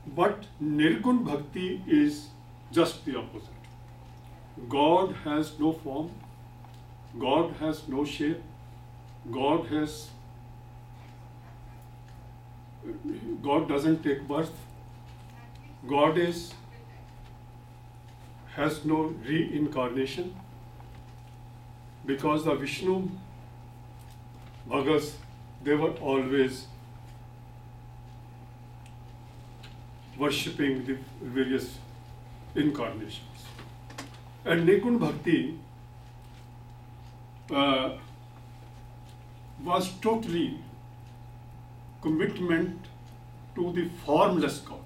But Nirgun Bhakti is just the opposite. God has no form. God has no shape. God doesn't take birth. God has no reincarnation. because the Vishnu Bhagats, they were always worshipping the various incarnations. And Nirgun Bhakti was totally commitment to the formless God.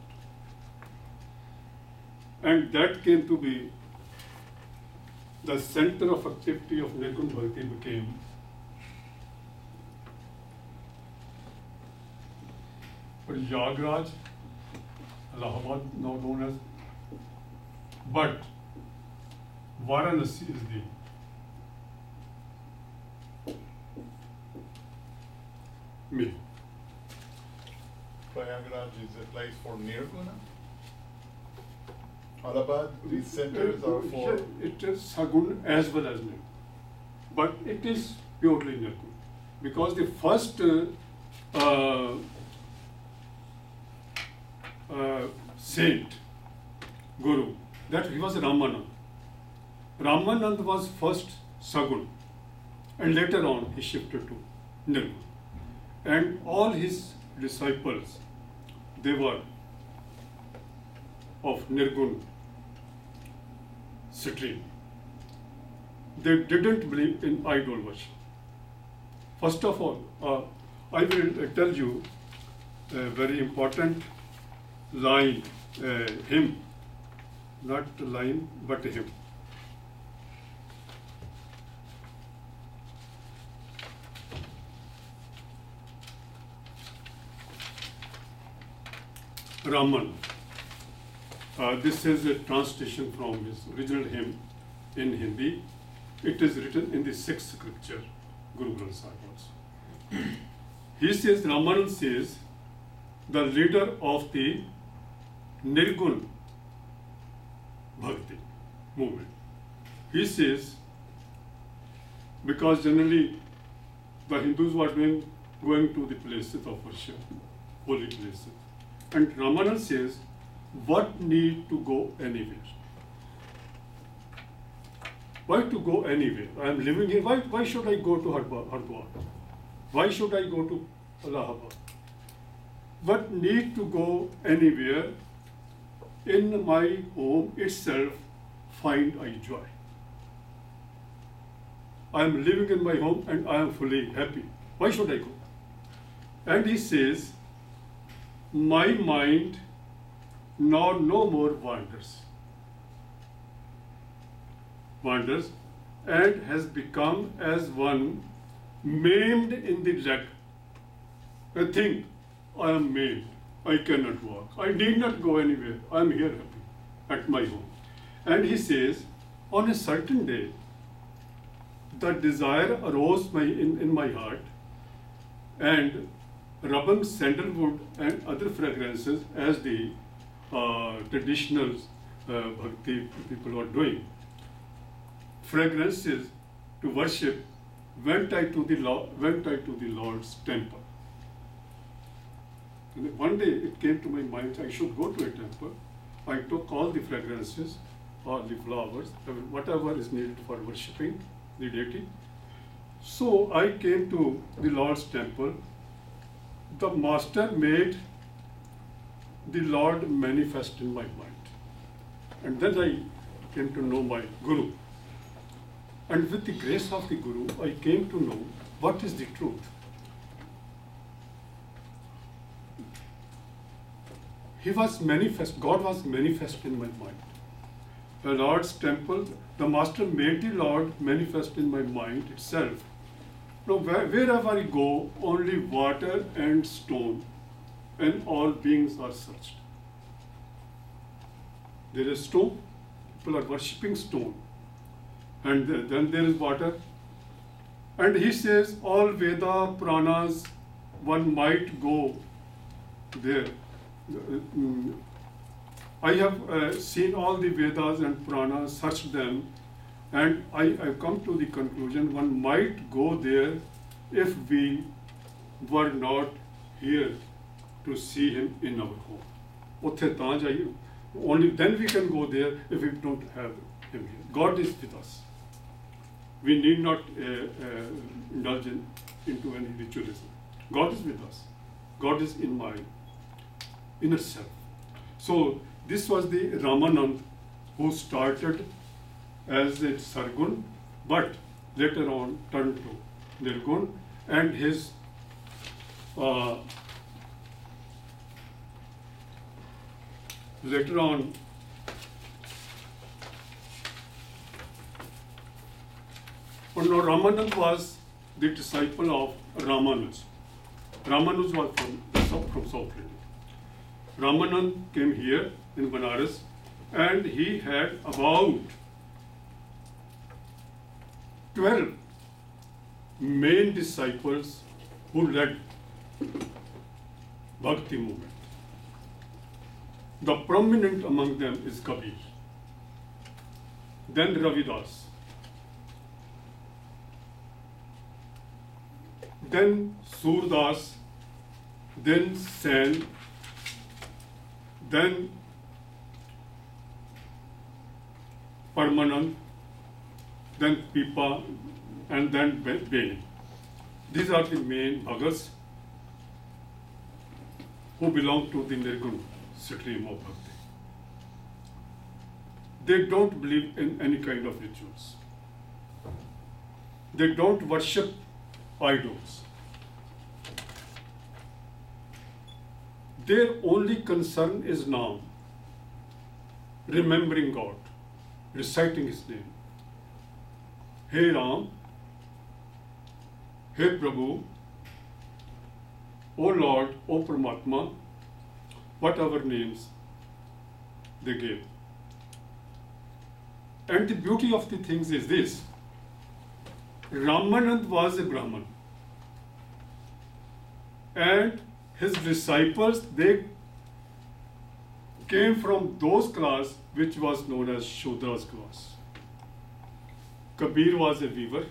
And that came to be the center of activity of Nirgun Bhakti became Yagraj, Allahabad, now known as, but Varanasi is the main. Prayagraj is a place for Nirguna. Allahabad, these centers are for. It is Sagun as well as Nirgun, but it is purely Nirgun, because the first saint, Guru, that he was Ramanand. Ramanand was first Sagun, and later on he shifted to Nirgun. And all his disciples, they were of Nirgun stream. They didn't believe in idol worship. First of all, I will tell you a very important line, hymn, not line, but hymn. Raman. This is a translation from his original hymn in Hindi. It is written in the Sikh scripture, Guru Granth Sahib also. He says, Ramanand says, the leader of the Nirgun Bhakti movement. He says, because generally the Hindus were going to the places of worship, holy places. And Ramanand says, what need to go anywhere? Why to go anywhere? I am living here. Why should I go to Hardwar? Why should I go to Allahabad? What need to go anywhere? In my home itself, find I joy. I am living in my home and I am fully happy. Why should I go? And he says, my mind now no more wanders and has become as one maimed in the leg. I think I am maimed. I cannot walk. I need not go anywhere. I am here happy at my home. And he says, on a certain day, the desire arose in my heart, and rubbing sandalwood and other fragrances as the traditional bhakti people are doing. Fragrances to worship, went I to the Lord's temple. And one day it came to my mind, I should go to a temple. I took all the fragrances, all the flowers, whatever is needed for worshipping the deity. So I came to the Lord's temple. The master made the Lord manifest in my mind. And then I came to know my Guru. And with the grace of the Guru, I came to know what is the truth. He was manifest, God was manifest in my mind. The Lord's temple, the master made the Lord manifest in my mind itself. Now, wherever I go, only water and stone, and all beings are searched. There is stone, people are worshipping stone, and then there is water. And he says, all Veda Puranas, one might go there. I have seen all the Vedas and Puranas, searched them, and I come to the conclusion one might go there if we were not here to see him in our home. Uthe taan jaiye. Only then we can go there if we don't have him here. God is with us. we need not indulge into any ritualism. God is with us. God is in my inner self. So this was the Ramanand who started as a Sargun, but later on turned to Nirgun, and his later on Ramanand was the disciple of Ramanuj. Ramanuj was from South India. Ramanand came here in Banaras, and he had about 12 main disciples who led Bhakti movement. The prominent among them is Kabir, then Ravidas, then Surdas, then Sen, then Parmanand, then Pipa, and then Beni. These are the main bhagats who belong to the Nirgun stream of Bhakti. They don't believe in any kind of rituals. They don't worship idols. Their only concern is now remembering God, reciting His name. Hey Ram, Hey Prabhu, O Lord, O Paramatma, whatever names they gave. And the beauty of the things is this: Ramanand was a Brahman, and his disciples, they came from those class which was known as Shudra's class. Kabir was a weaver.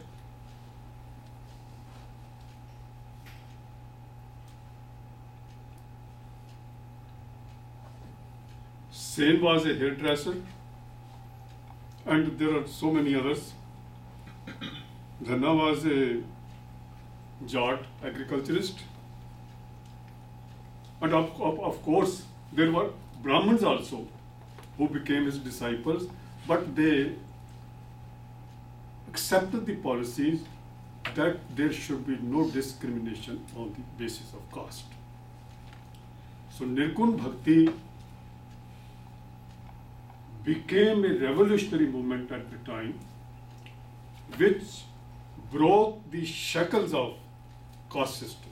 Sen was a hairdresser, and there are so many others. Dhanna was a Jat agriculturist. And of course, there were Brahmins also who became his disciples, but they accepted the policies that there should be no discrimination on the basis of caste. So Nirgun Bhakti became a revolutionary movement at the time, which broke the shackles of caste systems.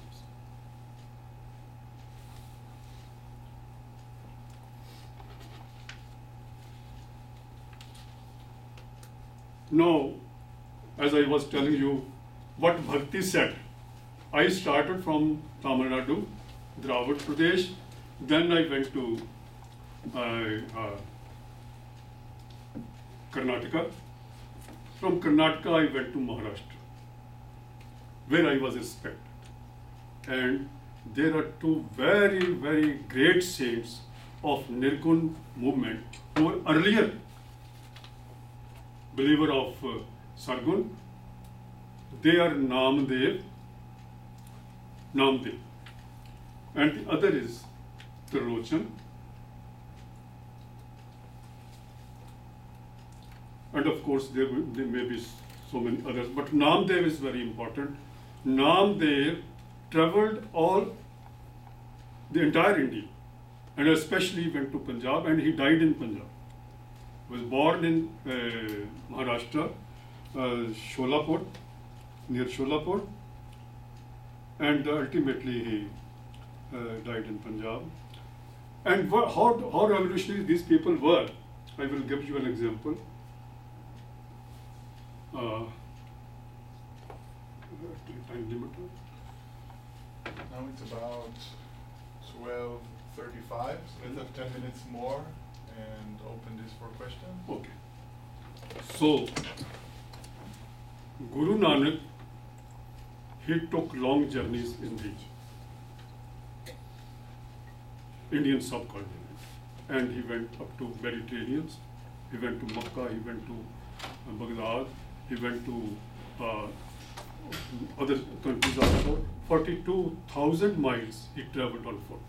Now, as I was telling you, what Bhakti said, I started from Tamil Nadu, Dravid Pradesh, then I went to Karnataka. From Karnataka, I went to Maharashtra, where I was respected. And there are two very, very great saints of Nirgun movement who were earlier believer of Sargun. They are Namdev, and the other is Tirlochan. And of course, there may be so many others, but Namdev is very important. Namdev traveled the entire India, and especially went to Punjab, and he died in Punjab. Was born in Maharashtra, Sholapur, near Sholapur, and ultimately he died in Punjab. And how revolutionary these people were, I will give you an example. Time limit. Now it's about 12:35, so let's have 10 minutes more and open this for questions. Okay. So, Guru Nanak, he took long journeys in the Indian subcontinent, and he went up to Mediterranean. He went to Makkah, he went to Baghdad, he went to other countries also. 42,000 miles he traveled on foot.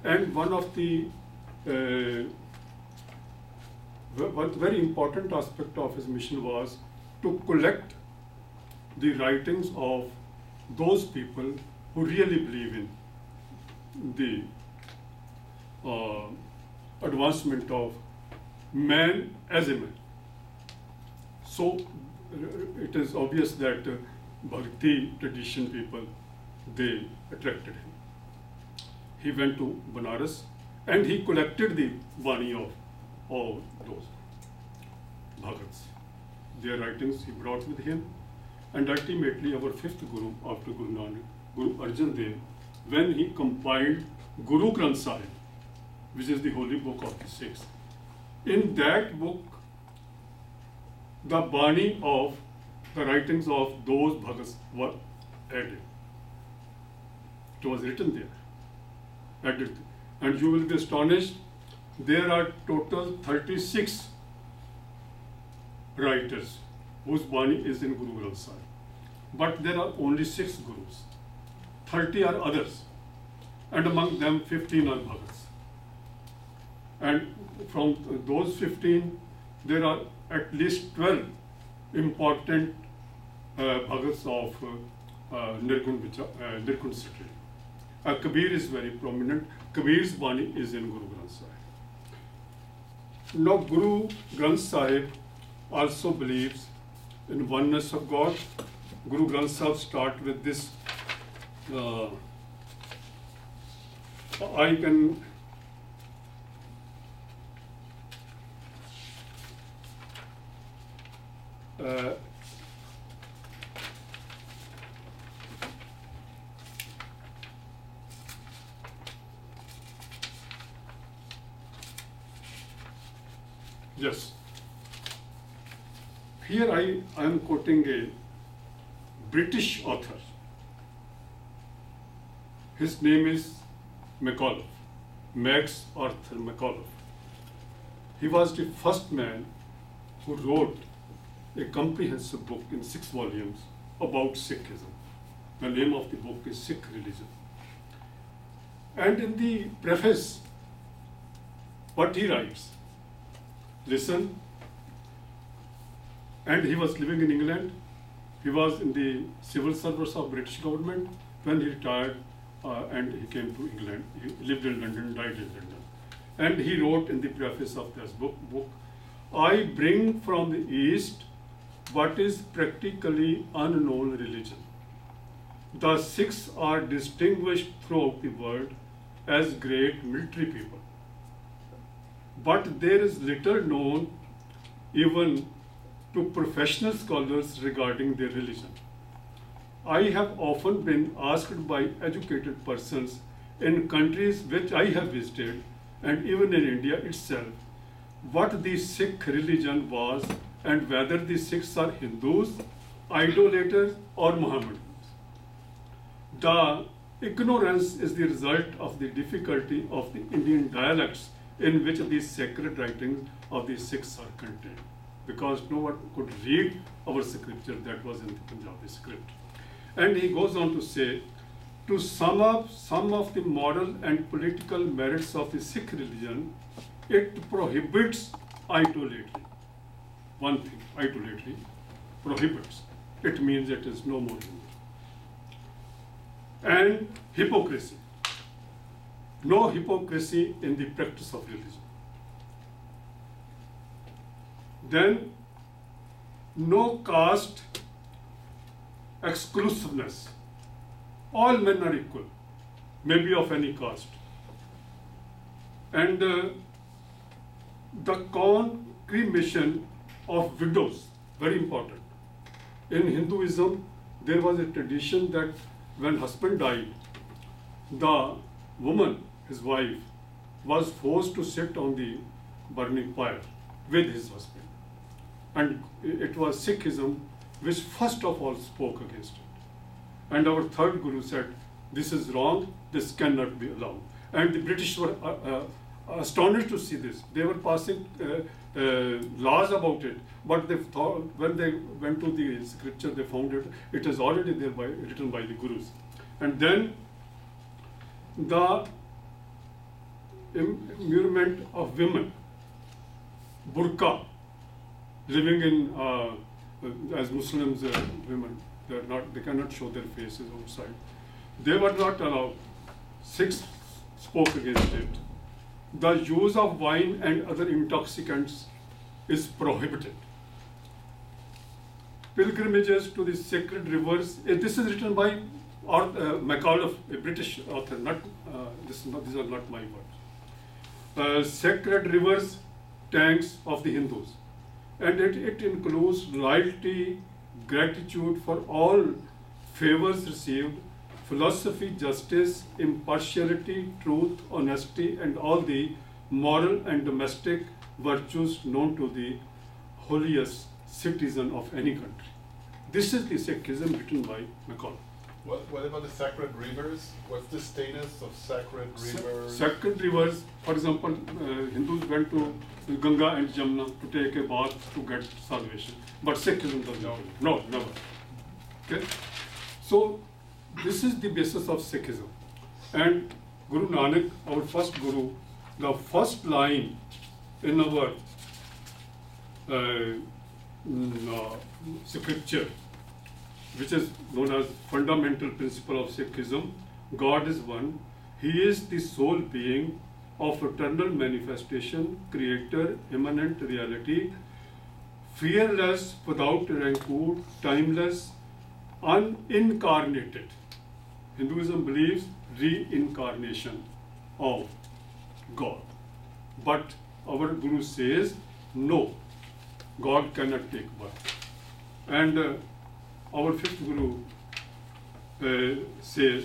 And one of the one very important aspect of his mission was to collect the writings of those people who really believe in the advancement of man as a man. So it is obvious that Bhakti tradition people, they attracted him. He went to Banaras and he collected the Bani of all those Bhagats. Their writings he brought with him, and ultimately our fifth Guru after Guru Nanak, Guru Arjan Dev, when he compiled Guru Granth Sahib, which is the holy book of the Sikhs, in that book the Bani of the writings of those Bhagats were added. It was written there, added. And you will be astonished, there are total 36 writers whose Bani is in Guru Granth Sahib. But there are only 6 Gurus. 30 are others. And among them 15 are Bhagats. And from those 15, there are at least 12 important Bhagats of Nirgun City. Kabir is very prominent. Kabir's Bani is in Guru Granth Sahib. Now Guru Granth Sahib also believes in oneness of God. Guru Granth Sahib start with this, I can yes. Here I am quoting a British author. His name is MacAuliffe, Max Arthur MacAuliffe. He was the first man who wrote a comprehensive book in 6 volumes about Sikhism. The name of the book is Sikh Religion. And in the preface, what he writes, listen, and he was living in England. He was in the civil service of British government. When he retired and he came to England, he lived in London, died in London. And he wrote in the preface of this book, I bring from the East what is practically unknown religion. The Sikhs are distinguished throughout the world as great military people. But there is little known even to professional scholars regarding their religion. I have often been asked by educated persons in countries which I have visited, and even in India itself, what the Sikh religion was and whether the Sikhs are Hindus, idolaters, or Mohammedans. The ignorance is the result of the difficulty of the Indian dialects in which the sacred writings of the Sikhs are contained, because no one could read our scripture that was in the Punjabi script. And he goes on to say, to sum up some of the moral and political merits of the Sikh religion, it prohibits idolatry. One thing, idolatry prohibits. It means it is no more Hindu. And hypocrisy. No hypocrisy in the practice of religion. Then, no caste exclusiveness. All men are equal, maybe of any caste. And the cremation of widows, very important. In Hinduism, there was a tradition that when husband died, the woman, his wife, was forced to sit on the burning pyre with his husband. And it was Sikhism which first of all spoke against it. And our third Guru said, this is wrong, this cannot be allowed. And the British were astonished to see this. They were passing laws about it, but they thought when they went to the scripture, they found it is already there written by the gurus. And then the immurement of women, burqa, living in as Muslims, women, they cannot show their faces outside. They were not allowed. Sikhs spoke against it. The use of wine and other intoxicants is prohibited. Pilgrimages to the sacred rivers. This is written by MacAuliffe, a British author. These are not my words. Sacred rivers, tanks of the Hindus, and it includes loyalty, gratitude for all favors received, philosophy, justice, impartiality, truth, honesty, and all the moral and domestic virtues known to the holiest citizen of any country. This is the Sikhism written by MacAuliffe. What about the sacred rivers? What's the status of sacred rivers? Sacred rivers, for example, Hindus went to Ganga and Jamuna to take a bath to get salvation. But Sikhism does not. No, never. Okay? So, this is the basis of Sikhism. And Guru Nanak, our first Guru, the first line in our scripture, which is known as fundamental principle of Sikhism, God is one. He is the sole being of eternal manifestation, creator, immanent reality, fearless, without rancor, timeless, unincarnated. Hinduism believes reincarnation of God. But our Guru says, no, God cannot take birth. And our fifth Guru says,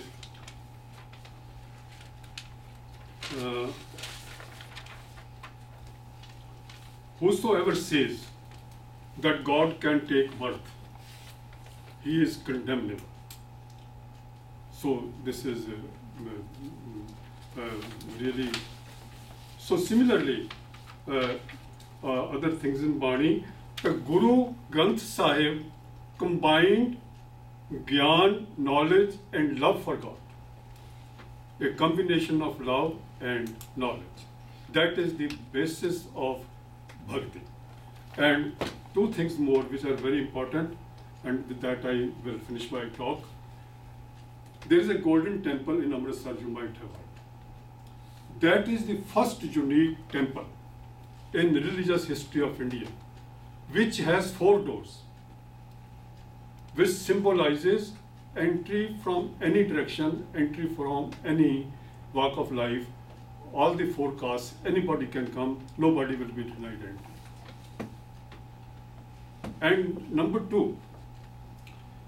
whosoever says that God can take birth, he is condemnable. So this is really. So similarly, other things in Bani, the Guru Granth Sahib combined Gyan, knowledge, and love for God. A combination of love and knowledge. That is the basis of bhakti. And two things more which are very important, and with that I will finish my talk. There is a golden temple in Amritsar, you might have heard. That is the first unique temple in the religious history of India, which has 4 doors, which symbolizes entry from any direction, entry from any walk of life, all the 4 castes, anybody can come, nobody will be denied entry. And number 2,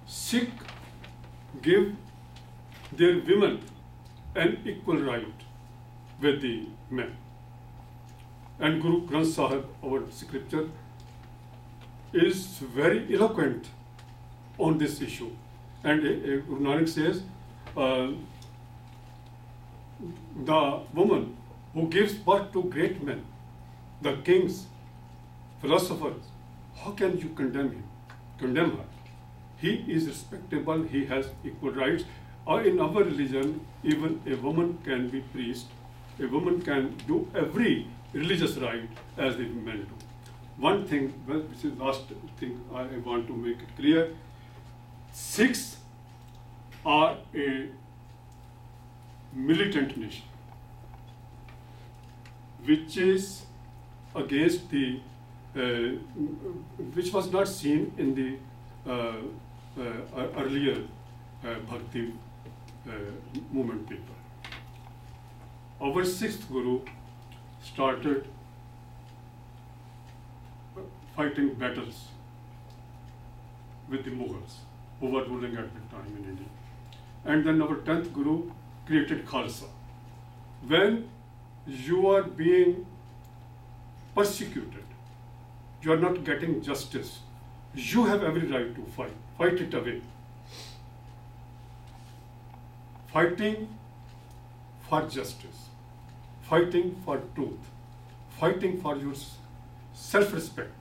Sikh give their women an equal right with the men. And Guru Granth Sahib, our scripture, is very eloquent on this issue. And Guru Nanak says, the woman who gives birth to great men, the kings, philosophers, how can you condemn her? He is respectable, he has equal rights. In our religion, even a woman can be priest, a woman can do every religious rite as the men do. One thing, which is the last thing I want to make it clear, Sikhs are a militant nation, which is against the, which was not seen in the earlier Bhakti movement people. Our 6th Guru started fighting battles with the Mughals who were ruling at the time in India. And then our 10th Guru created Khalsa. When you are being persecuted, you are not getting justice, you have every right to fight. Fight it away. Fighting for justice, fighting for truth, fighting for your self-respect.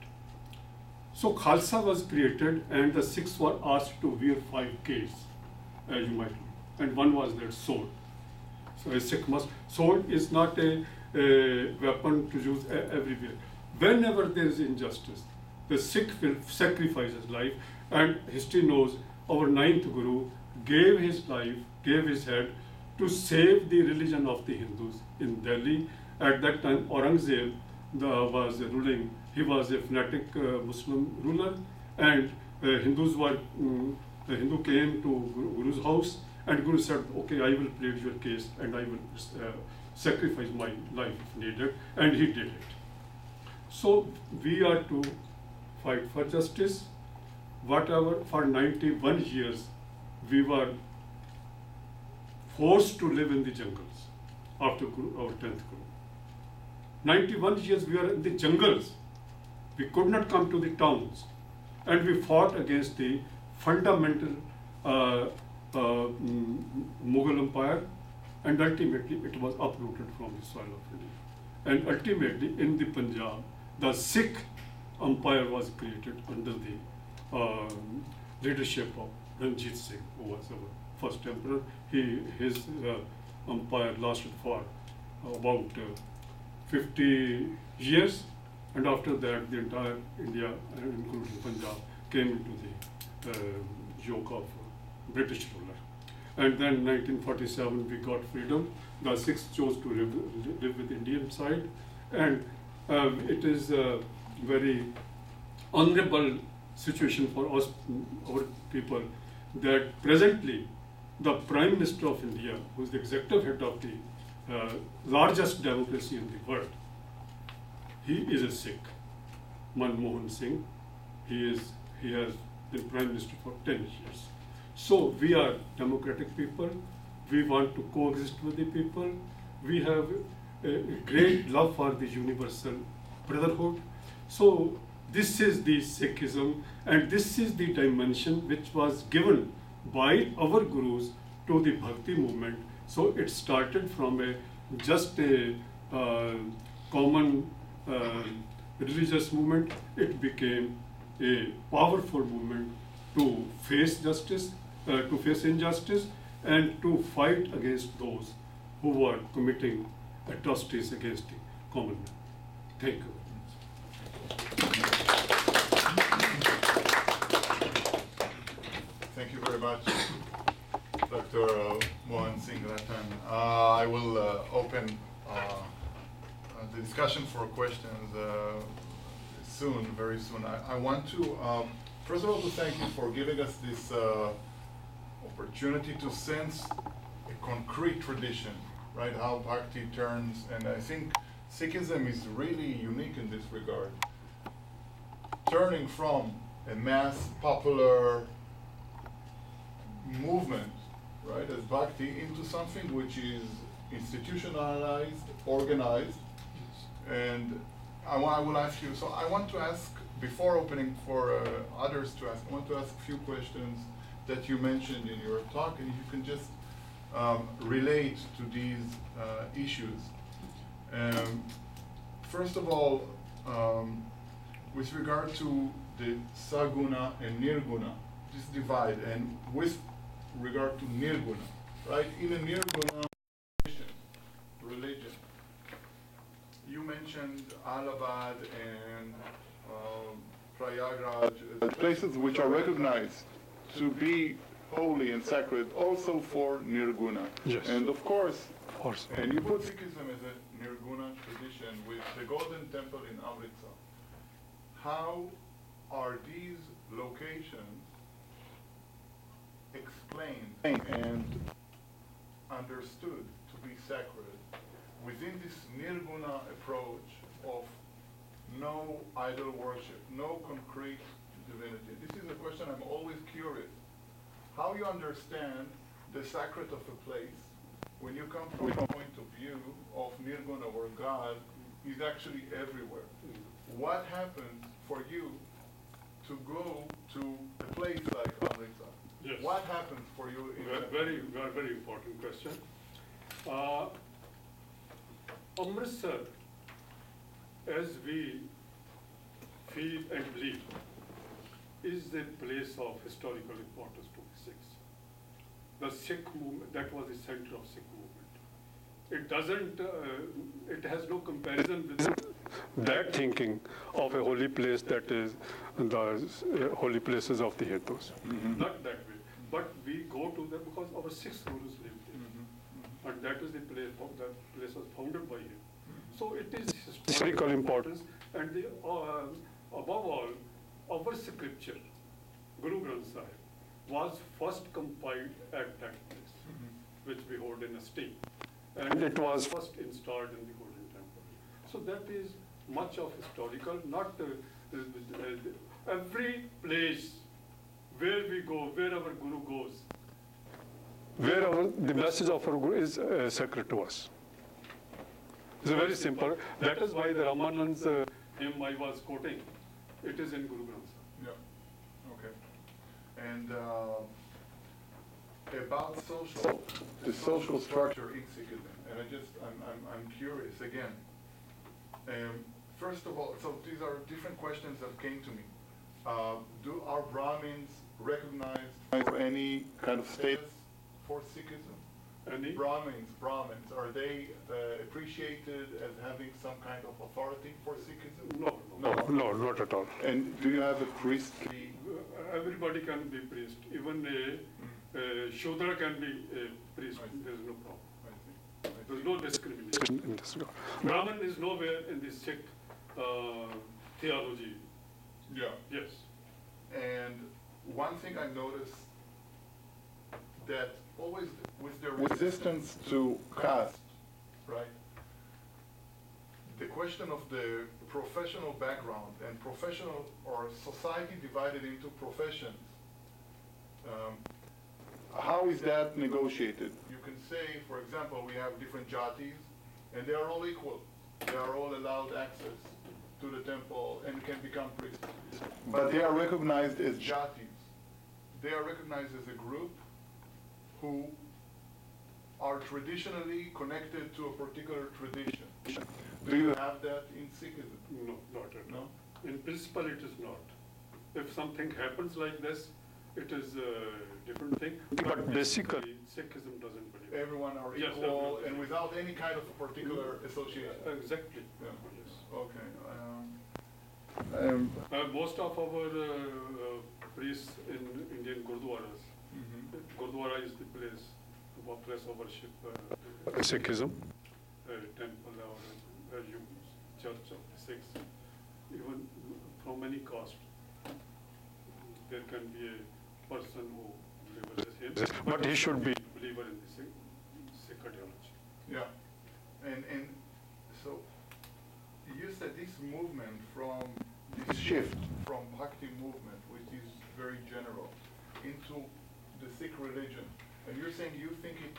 So Khalsa was created and the Sikhs were asked to wear 5 Ks, as you might know, and one was their sword. So a Sikh must, sword is not a weapon to use everywhere. Whenever there is injustice, the Sikh will sacrifice his life, and history knows our 9th Guru gave his life, gave his head to save the religion of the Hindus in Delhi. At that time, Aurangzeb was ruling. He was a fanatic Muslim ruler, and Hindus were. The Hindu came to Guru's house, and Guru said, "Okay, I will plead your case, and I will sacrifice my life if needed," and he did it. So we are to fight for justice. Whatever, for 91 years, we were forced to live in the jungles after our 10th Guru. 91 years we were in the jungles. We could not come to the towns. And we fought against the fundamental Mughal Empire, and ultimately it was uprooted from the soil of India. And ultimately in the Punjab, the Sikh Empire was created under the leadership of Ranjit Singh, who was our first emperor. His empire lasted for about 50 years, and after that the entire India, including Punjab, came into the yoke of British ruler. And then 1947 we got freedom. The Sikhs chose to live with the Indian side, and it is a very honorable situation for us, our people, that presently the Prime Minister of India, who is the executive head of the largest democracy in the world, he is a Sikh, Mohan Singh. He has been Prime Minister for 10 years. So we are democratic people. We want to coexist with the people. We have a great love for the universal brotherhood. So this is the Sikhism, and this is the dimension which was given by our gurus to the Bhakti movement. So it started from just a common religious movement. It became a powerful movement to face justice, to face injustice, and to fight against those who were committing atrocities against the common man. Thank you. Thank you very much, Dr. Mohan Singh Rattan. I will open the discussion for questions soon, very soon. I want to, first of all, to thank you for giving us this opportunity to sense a concrete tradition, right? How Bhakti turns, and I think Sikhism is really unique in this regard. Turning from a mass popular movement, right, as Bhakti, into something which is institutionalized, organized, and I will ask you, so I want to ask, before opening for others to ask, I want to ask a few questions that you mentioned in your talk, and if you can just relate to these issues. First of all, with regard to the Saguna and Nirguna, this divide, and with regard to Nirguna, right? In a Nirguna religion, you mentioned Allahabad and Prayagraj as places which are recognized to be holy and sacred also for Nirguna. Yes. And of course, and you put Sikhism as a Nirguna tradition with the Golden Temple in Amritsar. How are these locations explained and understood to be sacred within this Nirguna approach of no idol worship, no concrete divinity? This is a question I'm always curious. How you understand the sacred of a place when you come from a point of view of Nirguna, where God is actually everywhere. What happens for you to go to a place like Amritsar? Yes. What happens for you in that Very important question. Amritsar, as we feel and believe, is a place of historical importance to the Sikhs. The Sikh movement, that was the center of Sikh movement. It doesn't, it has no comparison with that thinking of a holy place that is the holy places of the Hindus. Not that way. But we go to them because our six gurus lived there. And that is the place was founded by him. So it is historical importance, and the, above all, our scripture, Guru Granth Sahib, was first compiled at that place, which we hold in esteem. And it was first installed in the Golden Temple. So that is much of historical, not every place where we go, where our Guru goes, where the message of our Guru is sacred to us. It's very simple. That is why the Ramanand's hymn I was quoting, it is in Guru Granth Sahib. Yeah, okay. And about the social structure in Sikhism, and I'm curious again. First of all, so these are different questions that came to me. Are Brahmins recognized for any kind of status for Sikhism? Any? Brahmins, are they appreciated as having some kind of authority for Sikhism? No, not at all. And do you have a priestly? Everybody can be priest. Even a Shudra can be a priest. There is no problem. There is no discrimination in this. Brahman is nowhere in the Sikh theology. Yeah. Yes. And one thing I noticed that always with their resistance to caste, right? The question of the professional background and professional or society divided into professions, how is that negotiated? You can say, for example, we have different jatis and they are all equal. They are all allowed access to the temple and can become priests. But they are recognized as jatis. They are recognized as a group who are traditionally connected to a particular tradition. Do you have that in Sikhism? No, not at all. No? In principle, it is not. If something happens like this, it is a different thing. But basically, Sikhism doesn't believe it. Everyone are equal and without any kind of particular association. Exactly. Yeah. Yes. Okay. Most of our priests in Indian Gurdwaras, Gurdwara is the place of worship, Sikhism, temple or church of the Sikhs. Even from any caste, there can be a person who believes him, but he should be a believer in the Sikh ideology. Yeah, and so you said this movement from this shift from Bhakti movement, which is very general, into the Sikh religion, and you're saying you think it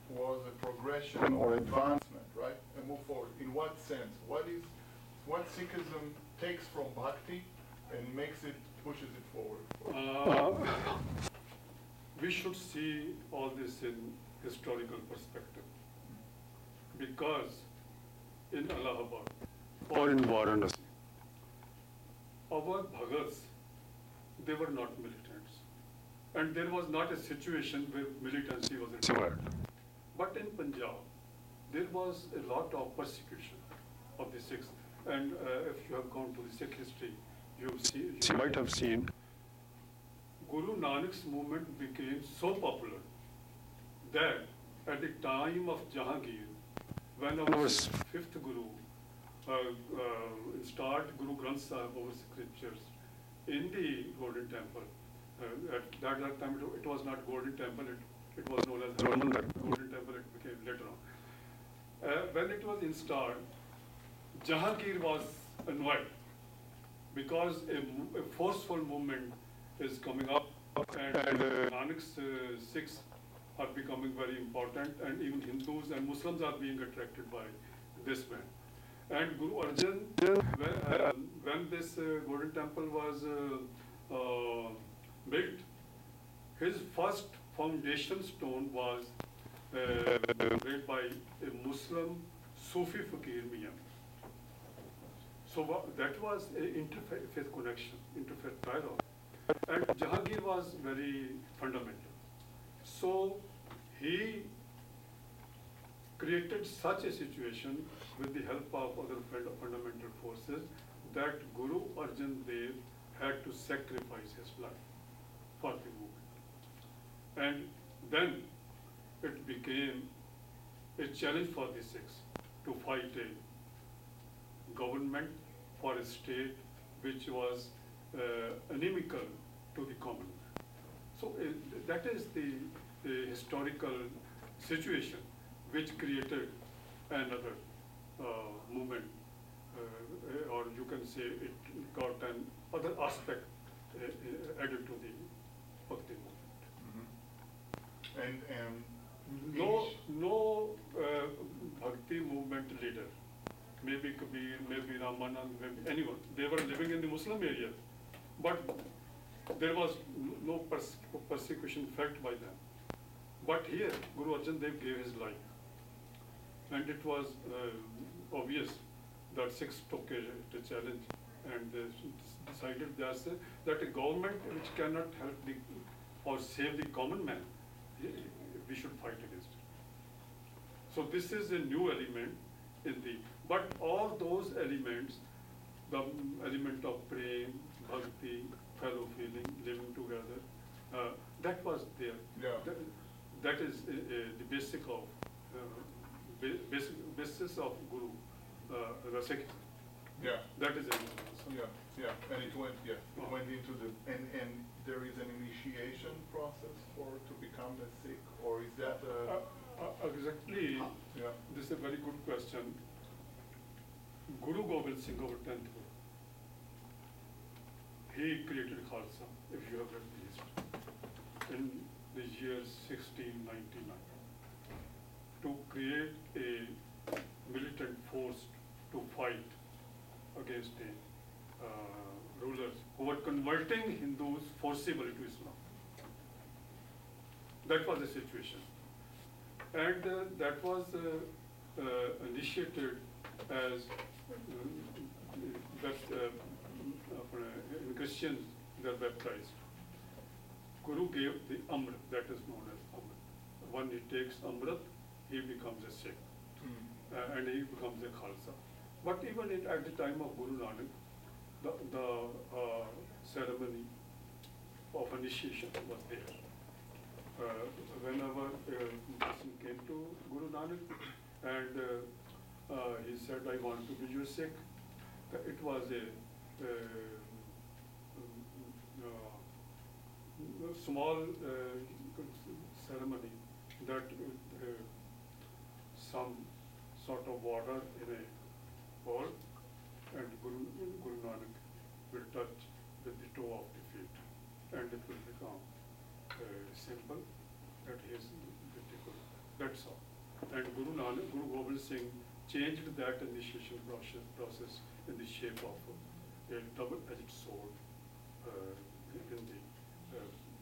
was a progression or advancement, right? And move forward. In what sense? What Sikhism takes from Bhakti and pushes it forward? We should see all this in historical perspective, because in Allahabad or in Varanasi, our Bhagats, they were not militants. And there was not a situation where militancy was required. But in Punjab, there was a lot of persecution of the Sikhs. And if you have gone to the Sikh history, you might have seen Guru Nanak's movement became so popular that at the time of Jahangir, when our fifth Guru installed Guru Granth Sahib over scriptures in the Golden Temple, at that time it was not Golden Temple, it was known as Golden Temple, it became later on. When it was installed, Jahangir was annoyed because a forceful movement is coming up and Nanak's Sikhs are becoming very important, and even Hindus and Muslims are being attracted by this man. And Guru Arjan, when this Golden Temple was built, his first foundation stone was laid by a Muslim Sufi Fakir Mian. So that was an interfaith connection, interfaith dialogue. And Jahangir was very fundamental. So he created such a situation with the help of other fundamental forces that Guru Arjan Dev had to sacrifice his life for the movement. And then it became a challenge for the Sikhs to fight a government for a state which was inimical to the common man. So that is the historical situation which created another movement, or you can say it got an other aspect added to the Bhakti movement. Mm-hmm. And No Bhakti movement leader, maybe Kabir, maybe Ramanand, maybe anyone. They were living in the Muslim area, but there was no persecution felt by them. But here, Guru Arjan Dev gave his life. And it was obvious that Sikhs took a challenge and they decided that a government which cannot help or save the common man, we should fight against it. So this is a new element in but all those elements, the element of praying, bhakti, fellow feeling, living together, that was there. Yeah. That is the basic of basis of Guru, the Sikh. Yeah. That is it. Yeah, and it went into the and there is an initiation process to become a Sikh, or is that exactly? Yeah. This is a very good question. Guru Gobind Singh over 10th Guru, he created Khalsa, if you have read the history, in the year 1699, to create a militant force to fight against the rulers who were converting Hindus forcibly to Islam. That was the situation. And that was initiated as Christians, they are baptized. Guru gave the Amrit, that is known as Amrit. When he takes Amrit, he becomes a Sikh. And he becomes a Khalsa. But even at the time of Guru Nanak, the ceremony of initiation was there. Whenever a person came to Guru Nanak and he said, I want to be your Sikh, it was a small ceremony that some sort of water in a bowl, and Guru Nanak will touch with the toe of the feet, and it will become simple that he is the Guru. That's all. And Guru Gobind Singh changed that initiation process in the shape of a double-edged sword in the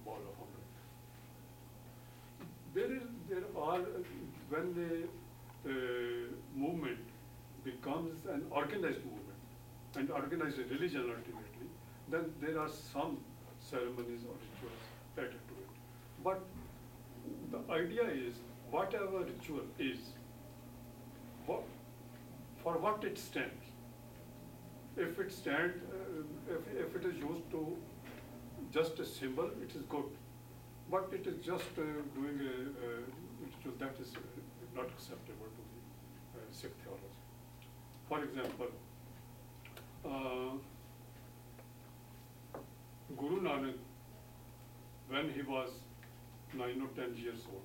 ball of Amrit. There are, when the movement becomes an organized movement and organized religion ultimately, then there are some ceremonies or rituals added to it. But the idea is, whatever ritual is, for what it stands. If it stands, if it is used to just a symbol, it is good. But it is just doing a ritual that is not acceptable to the Sikh theology. For example, Guru Nanak, when he was 9 or 10 years old,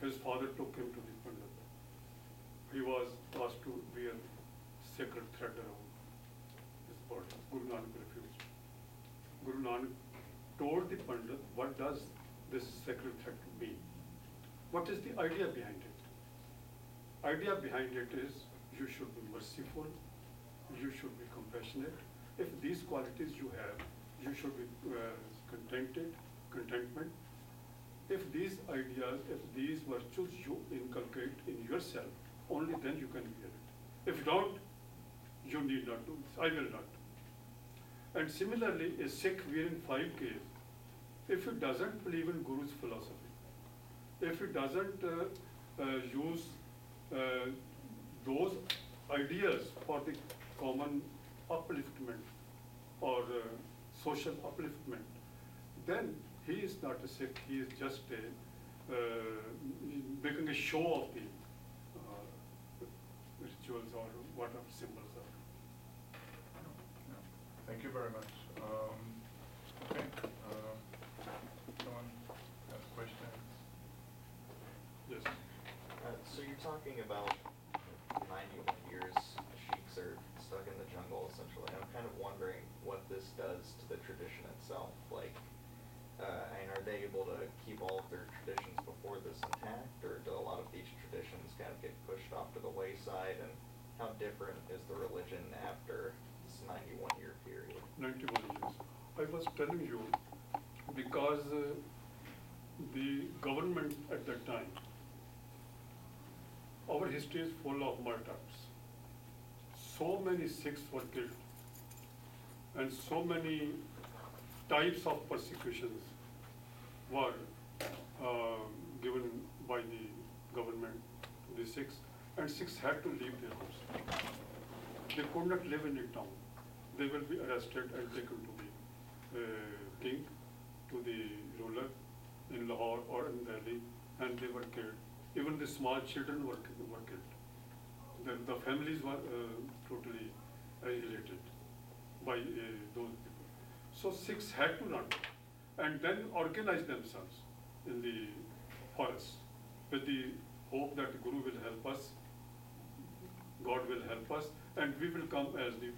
his father took him to the Pandit. He was asked to wear sacred thread around his body. Guru Nanak refused. Guru Nanak told the Pandit, what does this sacred thread mean? What is the idea behind it? Idea behind it is you should be merciful, you should be compassionate. If these qualities you have, you should be contentment. If these ideas, if these virtues you inculcate in yourself, only then you can wear it. If you don't, you need not do this. I will not. And similarly, a Sikh wearing 5Ks, if he doesn't believe in Guru's philosophy, if he doesn't use those ideas for the common upliftment or social upliftment, then he is not a Sikh, he is just making a show of the rituals or whatever symbols are. Thank you very much. Okay, someone has questions? Yes. So you're talking about 91 years Sheikhs are stuck in the jungle, essentially. I'm kind of wondering what this does to the tradition itself. Like, and are they able to keep all of their traditions before this intact, or do a lot of these traditions kind of get pushed off to the wayside? And how different is the religion after this 91-year period? 91 years. I was telling you, because the government at that time, our history is full of martyrs. So many Sikhs were killed, and so many types of persecutions were given by the government to the Sikhs, and Sikhs had to leave their homes. They could not live in a town. They will be arrested and taken to the king, to the ruler in Lahore or in Delhi, and they were killed. Even the small children were killed. The families were totally annihilated by those people. So Sikhs had to run and then organize themselves in the forest with the hope that the Guru will help us, God will help us, and we will come as the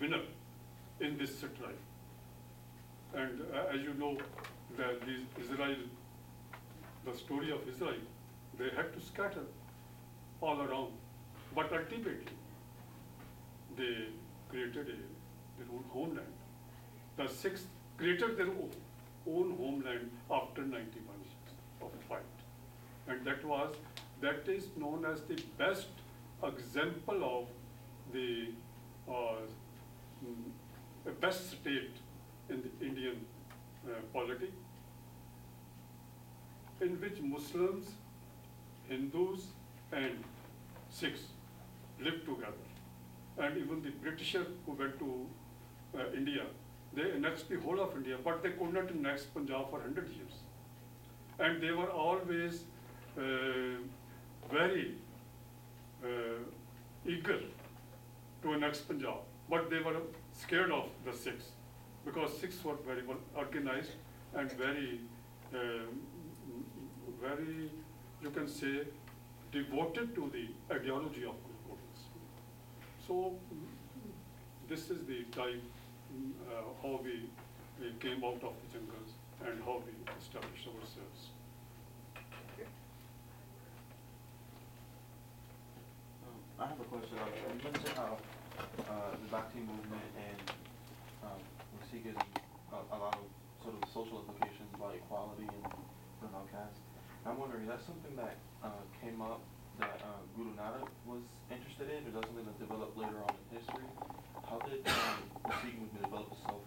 winner in this strife. And as you know, the story of Israel, they had to scatter all around. But ultimately, they created their own homeland. The Sikhs created their own homeland after 91 years of fight. And that is known as the best example of the best state in the Indian polity, in which Muslims, Hindus, and Sikhs lived together. And even the Britishers who went to India, they annexed the whole of India, but they could not annex Punjab for 100 years. And they were always very eager to annex Punjab, but they were scared of the Sikhs, because Sikhs were very well organized and very, you can say, devoted to the ideology of Guru Gobind Singh. So this is the time how we came out of the jungles and how we established ourselves. I have a question. You mentioned how the Bhakti movement and Sikhism, a lot of sort of social implications like equality and caste. I'm wondering, is that something that came up that Guru Nanak was interested in, or is that something that developed later on in history? How did the Sikh movement develop itself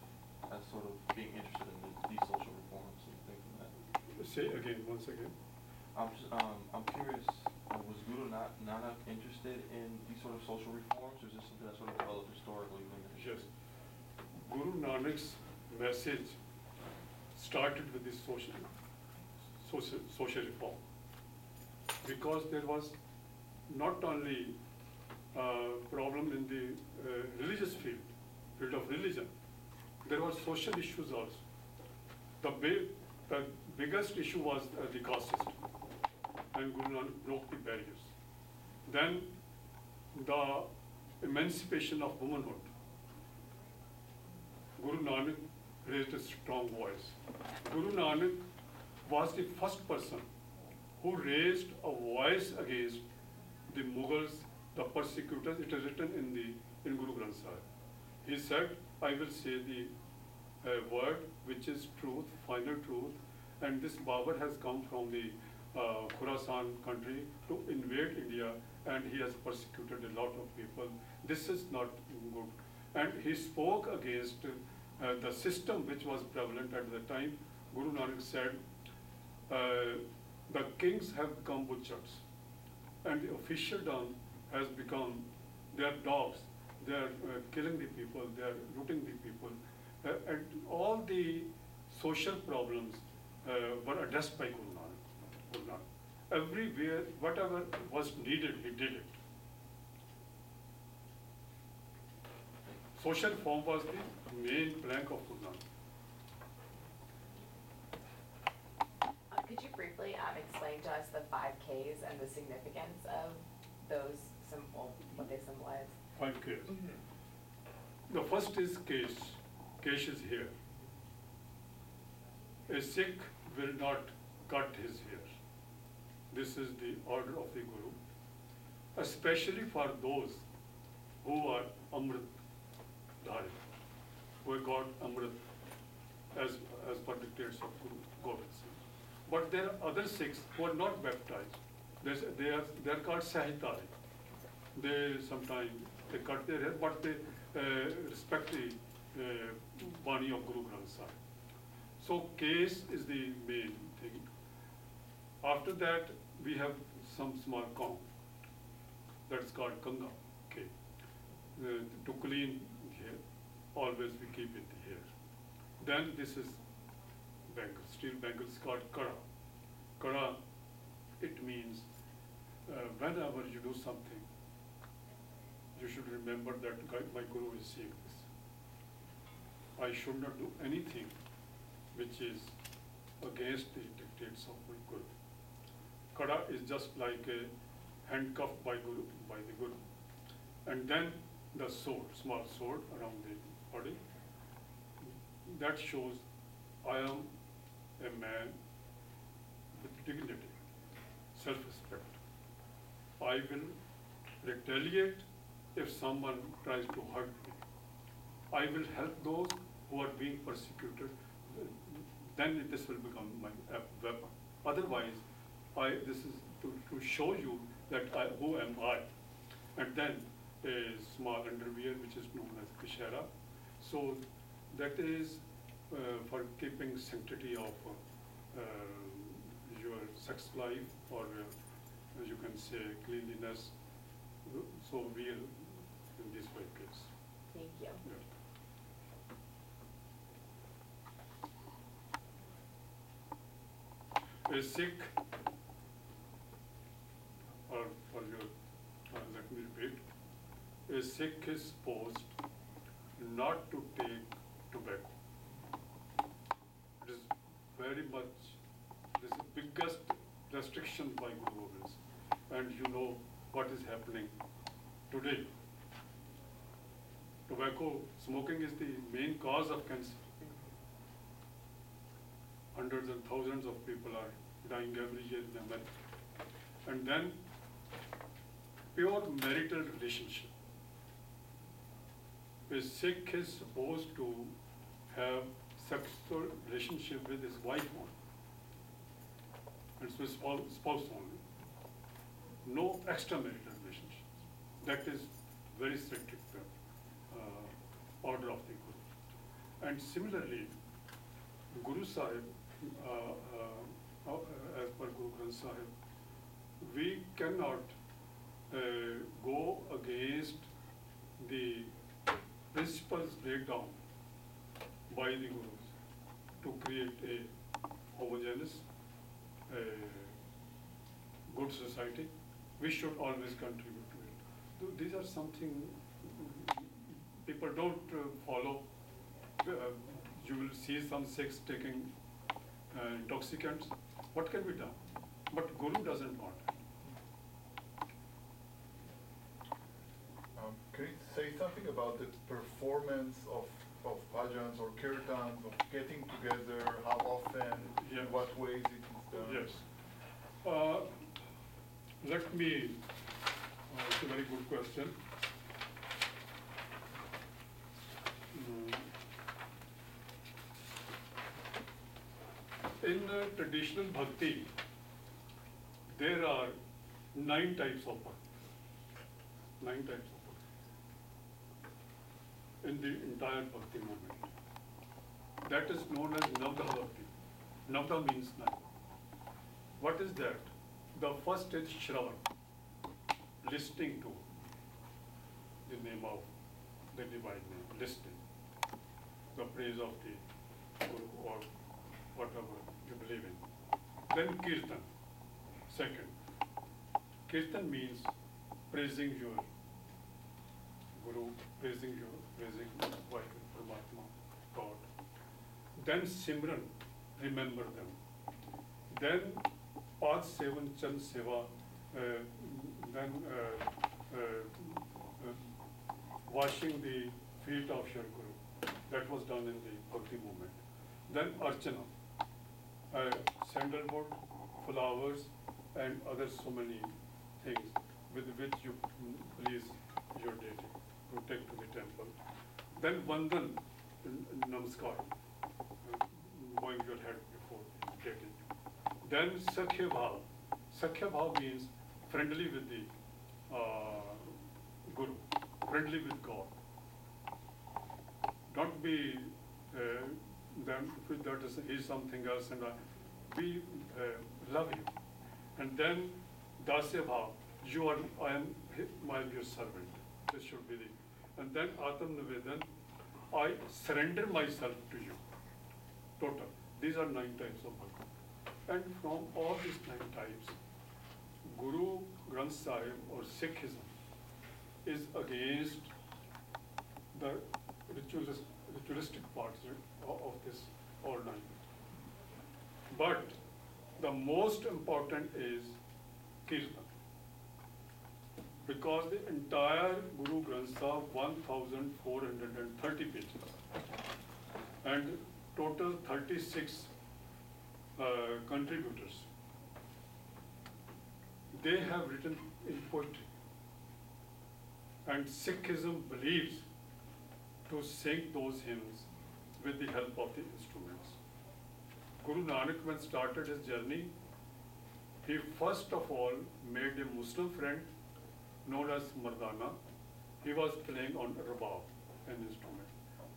as sort of being interested in these social reforms and things like that? Say again, once again. I'm curious, was Guru Nanak interested in these sort of social reforms, or is this something that sort of developed historically? Yes. Guru Nanak's message started with this social reform, because there was not only problem in the religious field of religion, there were social issues also. The biggest issue was the caste system, and Guru Nanak broke the barriers. Then the emancipation of womanhood. Guru Nanak raised a strong voice. Guru Nanak was the first person who raised a voice against the Mughals, the persecutors. It is written in Guru Granth Sahib. He said, I will say the word which is truth, final truth, and this Babur has come from the Khorasan country to invade India, and he has persecuted a lot of people. This is not good. And he spoke against the system which was prevalent at the time. Guru Nanak said, the kings have become butchers, and the officialdom has become, they are dogs, they are killing the people, they are looting the people. And all the social problems were addressed by Guru Nanak. Guru Nanak. Everywhere, whatever was needed, he did it. Social reform was the main plank of Guru Nanak. Could you briefly explain to us the 5Ks and the significance of those what they symbolize? 5 Ks. Mm-hmm. The first is Kesh. Kesh is hair. A Sikh will not cut his hair. This is the order of the Guru, especially for those who are Amrit Dhari, who got Amrit as per dictates of Guru Gobind Singh. But there are other Sikhs who are not baptized. They are called Sahitari. They sometimes they cut their hair, but they respect the Bani of Guru Granth Sahib. So case is the main thing. After that, we have some small comb. That's called Kanga. Okay. To clean hair, always we keep it here. Then this is bangle, steel bangles called Kara. Kara, it means whenever you do something, you should remember that my Guru is saying this. I should not do anything which is against the dictates of my Guru. Kara is just like a handcuff by the Guru. And then the sword, small sword around the body, that shows I am a man with dignity, self-respect. I will retaliate if someone tries to hurt me. I will help those who are being persecuted. Then this will become my weapon. Otherwise, this is to show you that who am I. And then a small underwear which is known as kishara. So that is for keeping sanctity of your sex life, or you can say cleanliness. So we are in this way case. Thank you. Yeah. A Sikh, or for your, let me repeat, a Sikh is supposed not to take tobacco. It is very much, this is the biggest restriction by Guru Gobind Singh. And you know what is happening today. Tobacco smoking is the main cause of cancer. Hundreds and thousands of people are dying every year in America. And then pure marital relationship. A Sikh is supposed to have sexual relationship with his wife only, and with spouse only. No extramarital relationships. That is very strict order of the Guru. And similarly, Guru Sahib, as per Guru Granth Sahib, we cannot go against the principles laid down by the Gurus to create a homogeneous, good society. We should always contribute to it. These are something people don't follow. You will see some Sikhs taking intoxicants. What can be done? But Guru doesn't want it. Can you say something about the performance of bhajans or kirtans, of getting together, how often, Yes. in what ways it is done? Yes. Let me, it's a very good question. In traditional bhakti, there are 9 types of bhakti. 9 types of bhakti in the entire bhakti movement. That is known as Navda Bhakti. Navda means 9. What is that? The first is Shravan, listening to the name of the divine name, listening, the praise of the Guru or whatever you believe in. Then Kirtan, second. Kirtan means praising your Guru, praising Vaheguru, Paramatma, God. Then Simran, remember them. Then Pad Sevan Chan Seva, then washing the feet of your Guru. That was done in the Bhakti movement. Then Archana, sandalwood, flowers, and other so many things with which you please your deity, to take to the temple. Then Vandan, Namaskar, bowing your head before deity. Then Sakhya Bhav. Sakhya Bhav means friendly with the Guru, friendly with God. Don't be then that is something else, and we love you. And then Dasya Bhav, I am your servant. This should be the. And then Atam Nivedan, I surrender myself to you. Total. These are 9 types of bhakti. And from all these 9 types, Guru Granth Sahib or Sikhism is against the ritualistic parts of this all 9. But the most important is Kirtan. Because the entire Guru Granth Sahib, 1,430 pages, and total 36 contributors, they have written in poetry. And Sikhism believes to sing those hymns with the help of the instruments. Guru Nanak, when started his journey, he first of all made a Muslim friend known as Mardana. He was playing on rabab, an instrument.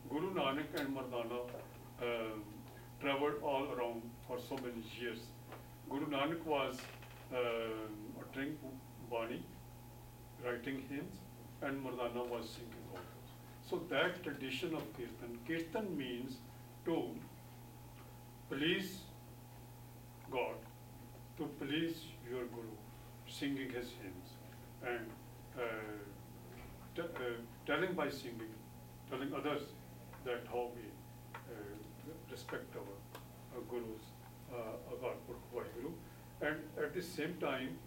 Guru Nanak and Mardana traveled all around for so many years. Guru Nanak was uttering Bani, writing hymns, and Mardana was singing all those. So that tradition of Kirtan means to please God, to please your Guru, singing his hymns, and telling by singing, telling others that how we respect our Gurus, our Guru. And at the same time,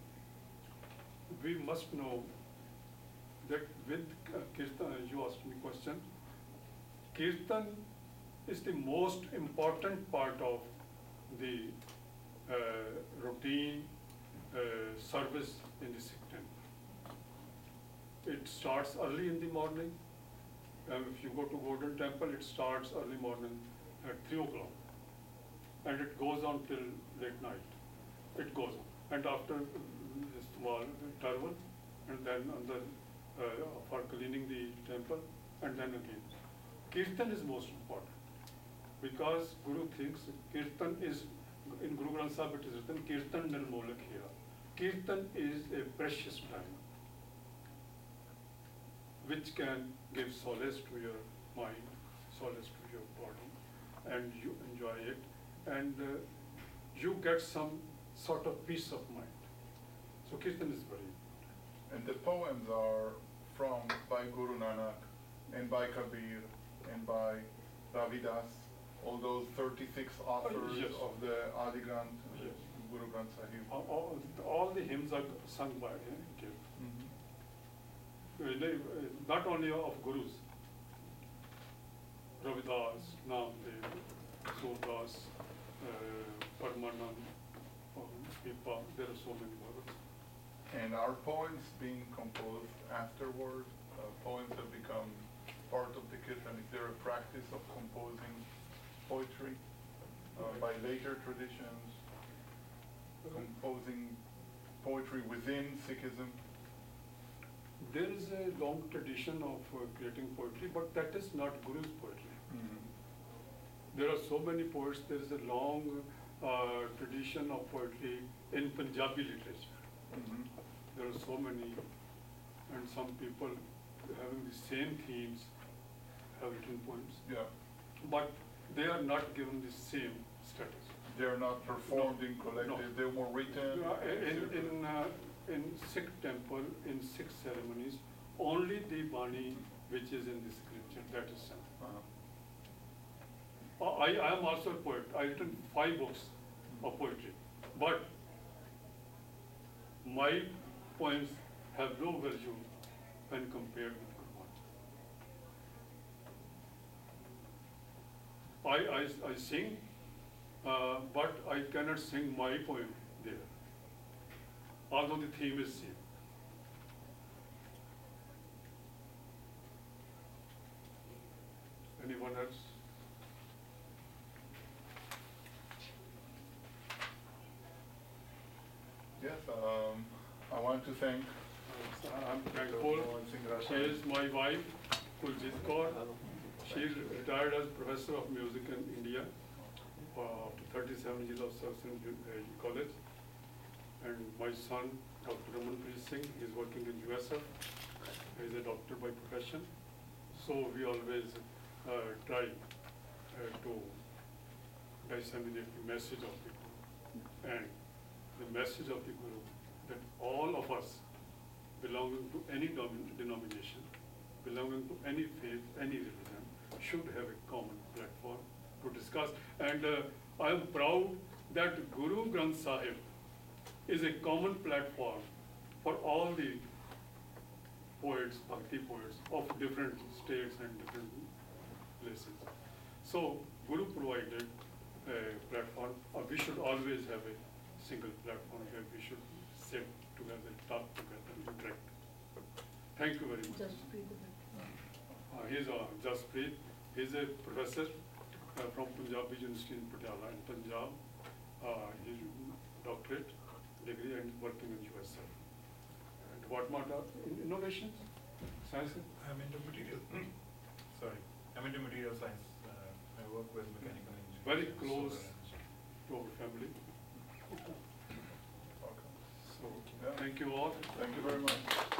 we must know that with Kirtan, you asked me a question, Kirtan is the most important part of the routine service in the Sikh temple. It starts early in the morning. If you go to Golden Temple, it starts early morning at 3 o'clock. And it goes on till late night. It goes on. And after this small interval, and then for cleaning the temple, and then again. Kirtan is most important. Because Guru thinks Kirtan is, in Guru Granth Sahib it is written, Kirtan Nirmolak Hira. Kirtan is a precious time which can give solace to your mind, solace to your body, and you enjoy it, and you get some sort of peace of mind. So Kirtan is very important. And the poems are by Guru Nanak, and by Kabir, and by Ravidas, all those 36 authors yes. of the Adi Granth, Yes. Guru Granth Sahib. All the hymns are sung by him. Not only of Gurus, Ravidas, Namdev, Surdas, Parmanand, Pipa, there are so many others. And our poems being composed afterward, poems have become part of the Kirtan. Is there a practice of composing poetry by later traditions, composing poetry within Sikhism? There is a long tradition of creating poetry, but that is not Guru's poetry. There are so many poets. There is a long tradition of poetry in Punjabi literature. There are so many, and some people having the same themes have written poems, Yeah. but they are not given the same status. They're not performed No, in collective, no. they're more written? In Sikh temple, in Sikh ceremonies, only the Bani which is in the scripture, that is sung. Uh-huh. I am also a poet. I written 5 books of poetry, but my poems have no value when compared with Quran. I sing, but I cannot sing my poem there, although the theme is same. Anyone else? Yes, I want to thank I'm thankful. Dr.Mohan Singh Rattan. She is my wife, khalsaJiKaKeertan Kaur. She retired as professor of music in India after 37 years of service in college. And my son, Dr.Mohan Singh, is working in U.S.A. He is a doctor by profession. So we always try to disseminate the message of the Guru. And the message of the Guru, that all of us belonging to any denomination, belonging to any faith, any religion, should have a common platform to discuss. And I am proud that Guru Granth Sahib is a common platform for all the poets, bhakti poets of different states and different places. So Guru provided a platform. We should always have a single platform where we should sit together, talk together, interact. Thank you very much. He is Jaspreet. He is a professor from Punjab University in Patiala in Punjab. He is doctorate degree and working in U.S.A. And what matter innovations? Science? I'm into material. I'm into material science. I work with mechanical engineering. Very and close solar energy. to our family. Okay. So, Yeah. thank you all. Thank you very much.